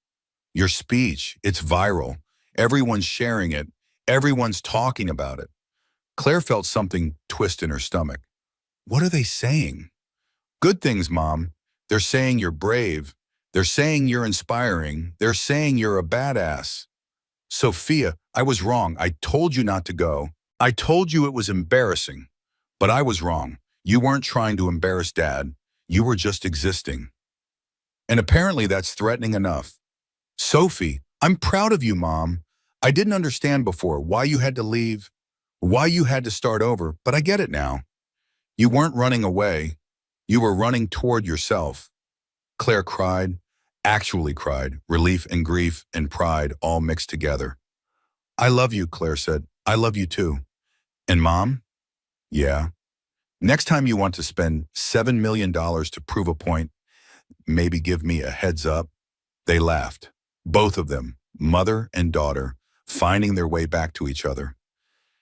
Your speech. It's viral. Everyone's sharing it. Everyone's talking about it. Claire felt something twist in her stomach. What are they saying? Good things, Mom. They're saying you're brave. They're saying you're inspiring. They're saying you're a badass. Sophia, I was wrong. I told you not to go. I told you it was embarrassing. But I was wrong. You weren't trying to embarrass Dad. You were just existing. And apparently that's threatening enough. Sophie, I'm proud of you, Mom. I didn't understand before why you had to leave, why you had to start over, but I get it now. You weren't running away. You were running toward yourself. Claire cried, actually cried, relief and grief and pride all mixed together. I love you, Claire said. I love you too. And Mom? Yeah. Next time you want to spend $7 million to prove a point, maybe give me a heads up. They laughed, both of them, mother and daughter, finding their way back to each other.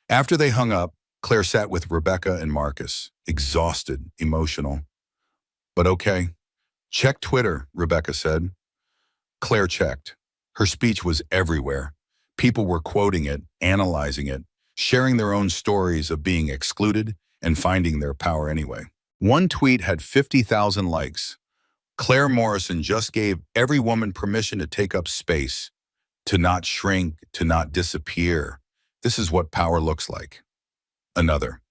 After they hung up, Claire sat with Rebecca and Marcus, exhausted, emotional. But okay. Check Twitter, Rebecca said. Claire checked. Her speech was everywhere. People were quoting it, analyzing it, sharing their own stories of being excluded and finding their power anyway. One tweet had 50,000 likes. Claire Morrison just gave every woman permission to take up space, to not shrink, to not disappear. This is what power looks like. Another.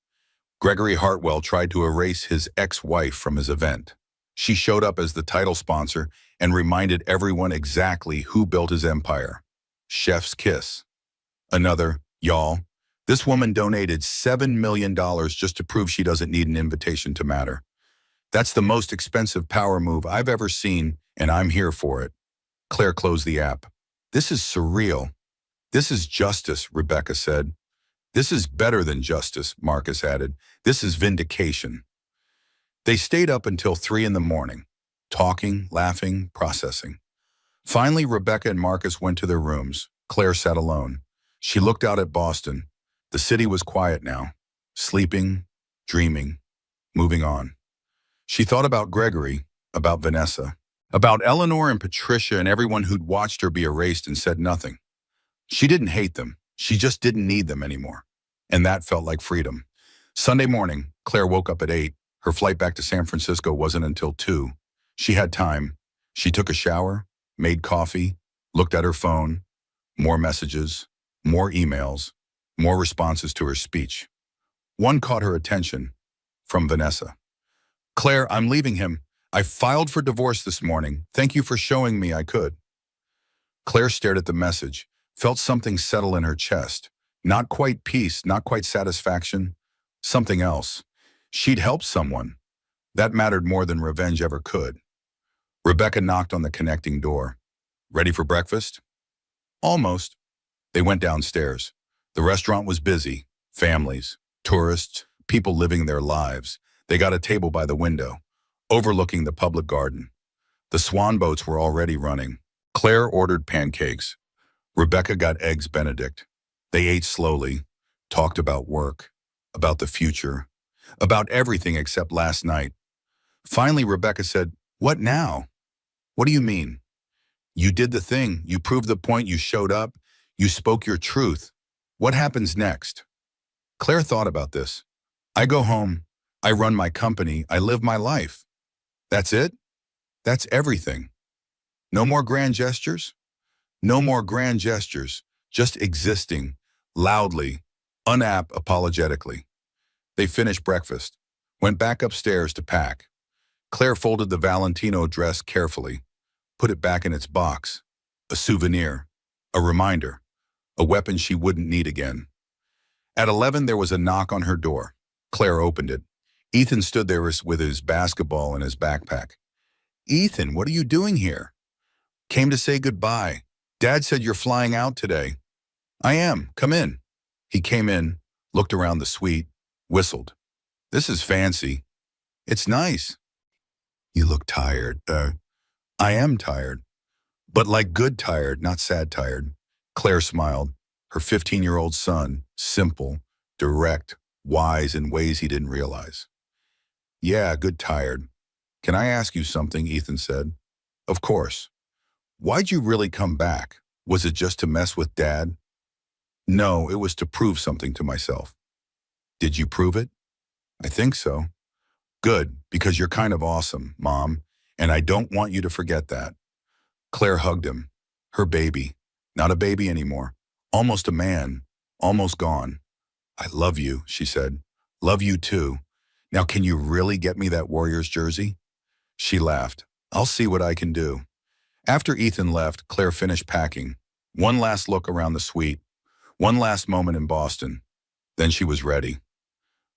Gregory Hartwell tried to erase his ex-wife from his event. She showed up as the title sponsor and reminded everyone exactly who built his empire. Chef's kiss. Another, y'all, this woman donated $7 million just to prove she doesn't need an invitation to matter. That's the most expensive power move I've ever seen, and I'm here for it. Claire closed the app. This is surreal. This is justice, Rebecca said. This is better than justice, Marcus added. This is vindication. They stayed up until 3 in the morning, talking, laughing, processing. Finally, Rebecca and Marcus went to their rooms. Claire sat alone. She looked out at Boston. The city was quiet now, sleeping, dreaming, moving on. She thought about Gregory, about Vanessa, about Eleanor and Patricia and everyone who'd watched her be erased and said nothing. She didn't hate them. She just didn't need them anymore. And that felt like freedom. Sunday morning, Claire woke up at 8. Her flight back to San Francisco wasn't until 2. She had time. She took a shower, made coffee, looked at her phone, more messages, more emails, more responses to her speech. One caught her attention, from Vanessa. Claire, I'm leaving him. I filed for divorce this morning. Thank you for showing me I could. Claire stared at the message, felt something settle in her chest. Not quite peace, not quite satisfaction, something else. She'd helped someone. That mattered more than revenge ever could. Rebecca knocked on the connecting door. Ready for breakfast? Almost. They went downstairs. The restaurant was busy. Families, tourists, people living their lives. They got a table by the window, overlooking the public garden. The swan boats were already running. Claire ordered pancakes. Rebecca got eggs Benedict. They ate slowly, talked about work, about the future, about everything except last night. Finally, Rebecca said, "What now?" "What do you mean?" "You did the thing. You proved the point. You showed up. You spoke your truth. What happens next?" Claire thought about this. "I go home. I run my company. I live my life." "That's it?" That's everything. No more grand gestures? No more grand gestures, just existing, loudly, unapologetically. They finished breakfast, went back upstairs to pack. Claire folded the Valentino dress carefully, put it back in its box. A souvenir, a reminder, a weapon she wouldn't need again. At 11, there was a knock on her door. Claire opened it. Ethan stood there with his basketball and his backpack. "Ethan, what are you doing here?" "Came to say goodbye. Dad said you're flying out today." "I am. Come in." He came in, looked around the suite, whistled. "This is fancy." "It's nice." "You look tired." I am tired. But like good tired, not sad tired." Claire smiled. Her 15-year-old son, simple, direct, wise in ways he didn't realize. "Yeah, good tired. Can I ask you something?" Ethan said. "Of course." "Why'd you really come back? Was it just to mess with Dad?" "No, it was to prove something to myself." "Did you prove it?" "I think so." "Good, because you're kind of awesome, Mom, and I don't want you to forget that." Claire hugged him. Her baby. Not a baby anymore. Almost a man. Almost gone. "I love you," she said. "Love you too. Now can you really get me that Warriors jersey?" She laughed. "I'll see what I can do." After Ethan left, Claire finished packing. One last look around the suite. One last moment in Boston. Then she was ready.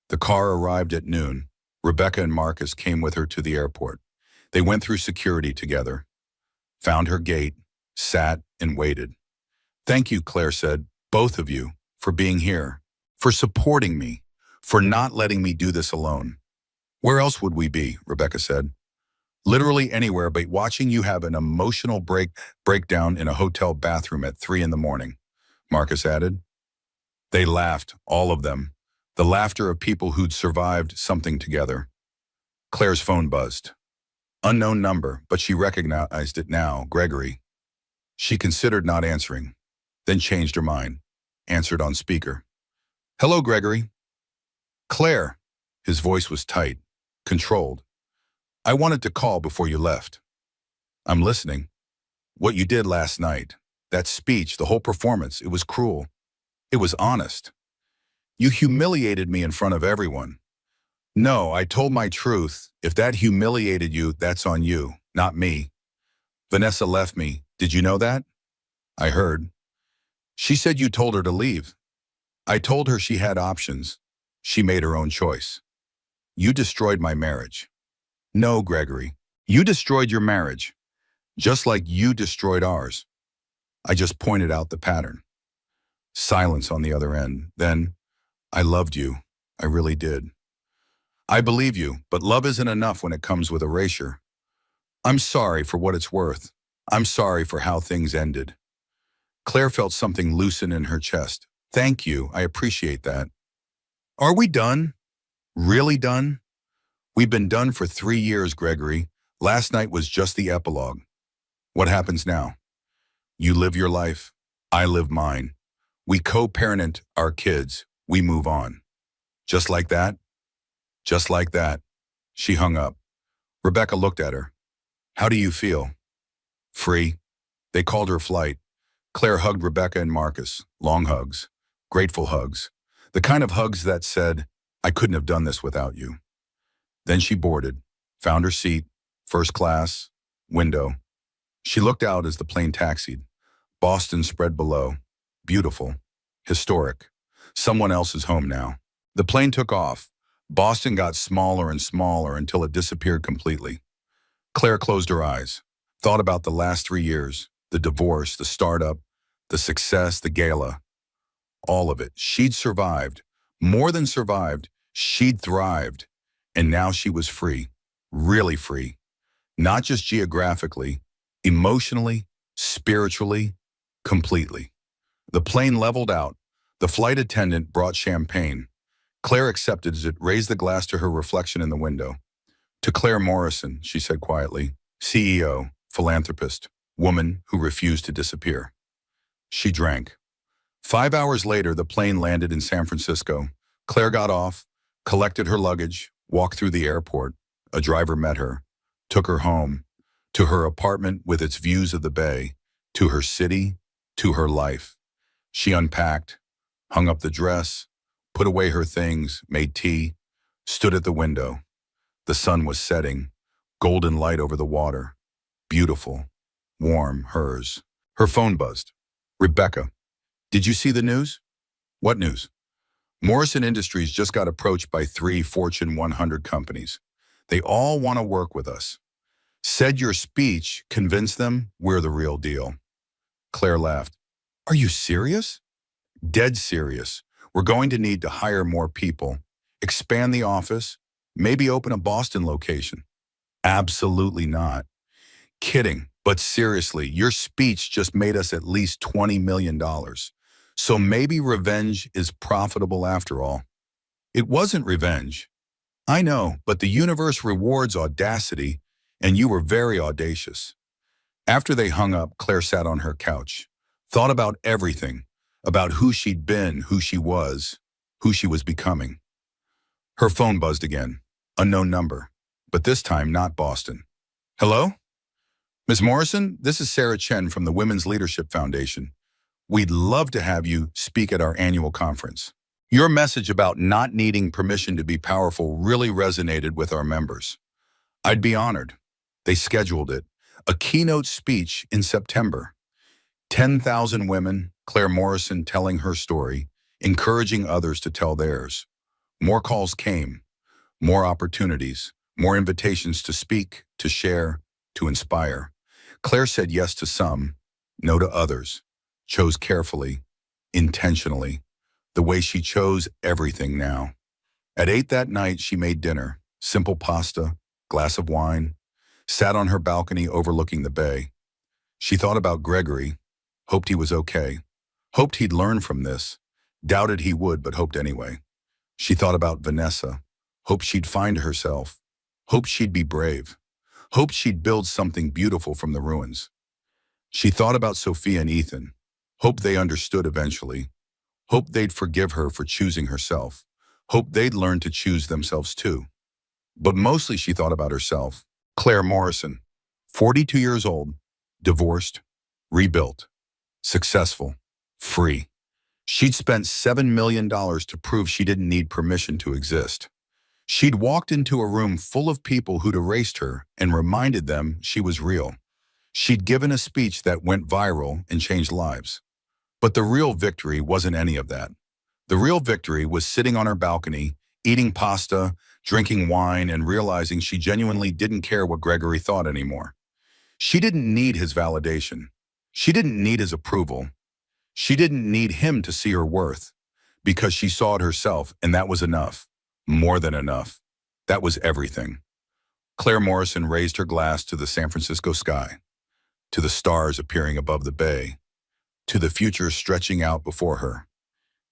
The car arrived at noon. Rebecca and Marcus came with her to the airport. They went through security together. Found her gate, sat and waited. "Thank you," Claire said, "both of you, for being here, for supporting me, for not letting me do this alone." "Where else would we be?" Rebecca said. "Literally anywhere but watching you have an emotional breakdown in a hotel bathroom at 3 in the morning," Marcus added. They laughed, all of them, the laughter of people who'd survived something together. Claire's phone buzzed. Unknown number, but she recognized it now, Gregory. She considered not answering, then changed her mind, answered on speaker. "Hello, Gregory." "Claire." His voice was tight, controlled. "I wanted to call before you left." "I'm listening." "What you did last night, that speech, the whole performance, it was cruel. It was honest. You humiliated me in front of everyone." "No, I told my truth. If that humiliated you, that's on you, not me. Vanessa left me. Did you know that?" "I heard." "She said you told her to leave." "I told her she had options. She made her own choice." "You destroyed my marriage." "No, Gregory. You destroyed your marriage, just like you destroyed ours." I just pointed out the pattern. Silence on the other end. Then, "I loved you. I really did." "I believe you, but love isn't enough when it comes with erasure." "I'm sorry for what it's worth. I'm sorry for how things ended." Claire felt something loosen in her chest. "Thank you. I appreciate that." "Are we done? Really done?" "We've been done for 3 years, Gregory. Last night was just the epilogue." "What happens now?" "You live your life. I live mine. We co-parent our kids. We move on." "Just like that?" "Just like that." She hung up. Rebecca looked at her. "How do you feel?" "Free." They called her flight. Claire hugged Rebecca and Marcus. Long hugs. Grateful hugs. The kind of hugs that said, "I couldn't have done this without you." Then she boarded. Found her seat. First class. Window. She looked out as the plane taxied. Boston spread below. Beautiful. Historic. Someone else's home now. The plane took off. Boston got smaller and smaller until it disappeared completely. Claire closed her eyes. Thought about the last 3 years. The divorce, the startup, the success, the gala. All of it. She'd survived. More than survived. She'd thrived. And now she was free. Really free. Not just geographically, emotionally, spiritually, completely. The plane leveled out. The flight attendant brought champagne. Claire accepted as it raised the glass to her reflection in the window. "To Claire Morrison," she said quietly, "CEO, philanthropist, woman who refused to disappear." She drank. 5 hours later, the plane landed in San Francisco. Claire got off, collected her luggage, walked through the airport. A driver met her, took her home. to her apartment with its views of the bay, to her city, to her life. She unpacked, hung up the dress, put away her things, made tea, stood at the window. The sun was setting, golden light over the water. Beautiful, warm, hers. Her phone buzzed. Rebecca, did you see the news? What news? Morrison Industries just got approached by 3 Fortune 100 companies. They all want to work with us. Said your speech convinced them we're the real deal. Claire laughed. Are you serious? Dead serious. We're going to need to hire more people, expand the office, maybe open a Boston location. Absolutely not. Kidding, but seriously, your speech just made us at least $20 million. So maybe revenge is profitable after all. It wasn't revenge. I know, but the universe rewards audacity, and you were very audacious. After they hung up, Claire sat on her couch, thought about everything, about who she'd been, who she was becoming. Her phone buzzed again, unknown number, but this time not Boston. Hello? Ms. Morrison, this is Sarah Chen from the Women's Leadership Foundation. We'd love to have you speak at our annual conference. Your message about not needing permission to be powerful really resonated with our members. I'd be honored. They scheduled it. A keynote speech in September. 10,000 women, Claire Morrison telling her story, encouraging others to tell theirs. More calls came, more opportunities, more invitations to speak, to share, to inspire. Claire said yes to some, no to others, chose carefully, intentionally, the way she chose everything now. At 8 that night, she made dinner, simple pasta, glass of wine, sat on her balcony overlooking the bay. She thought about Gregory, hoped he was okay, hoped he'd learn from this, doubted he would, but hoped anyway. She thought about Vanessa, hoped she'd find herself, hoped she'd be brave, hoped she'd build something beautiful from the ruins. She thought about Sophia and Ethan, hoped they understood eventually, hoped they'd forgive her for choosing herself, hoped they'd learn to choose themselves too. But mostly she thought about herself. Claire Morrison, 42 years old, divorced, rebuilt, successful, free. She'd spent $7 million to prove she didn't need permission to exist. She'd walked into a room full of people who'd erased her and reminded them she was real. She'd given a speech that went viral and changed lives. But the real victory wasn't any of that. The real victory was sitting on her balcony, eating pasta, drinking wine, and realizing she genuinely didn't care what Gregory thought anymore. She didn't need his validation. She didn't need his approval. She didn't need him to see her worth, because she saw it herself, and that was enough. More than enough. That was everything. Claire Morrison raised her glass to the San Francisco sky, to the stars appearing above the bay, to the future stretching out before her.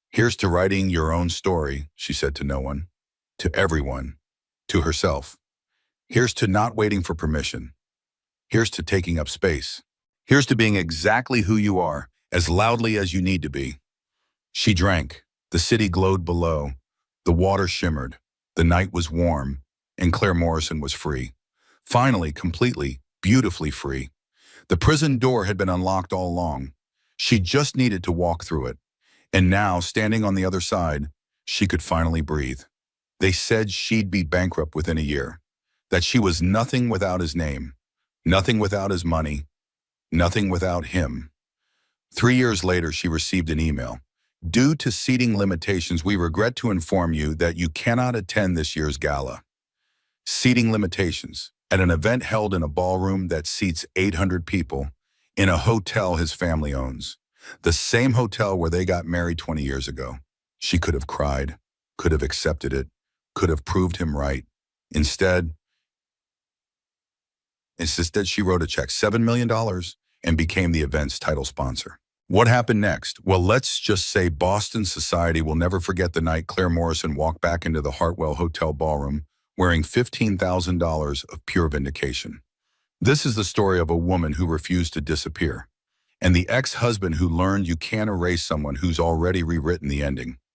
Here's to writing your own story, she said to no one, to everyone, to herself. Here's to not waiting for permission. Here's to taking up space. Here's to being exactly who you are, as loudly as you need to be. She drank. The city glowed below. The water shimmered. The night was warm, and Claire Morrison was free. Finally, completely, beautifully free. The prison door had been unlocked all along. She just needed to walk through it. And now, standing on the other side, she could finally breathe. They said she'd be bankrupt within a year, that she was nothing without his name, nothing without his money, nothing without him. 3 years later, she received an email. Due to seating limitations, we regret to inform you that you cannot attend this year's gala. Seating limitations. At an event held in a ballroom that seats 800 people, in a hotel his family owns. The same hotel where they got married 20 years ago. She could have cried, could have accepted it, could have proved him right. Instead, she wrote a check, $7 million, and became the event's title sponsor. What happened next? Well, let's just say Boston society will never forget the night Claire Morrison walked back into the Hartwell Hotel ballroom wearing $15,000 of pure vindication. This is the story of a woman who refused to disappear, and the ex-husband who learned you can't erase someone who's already rewritten the ending.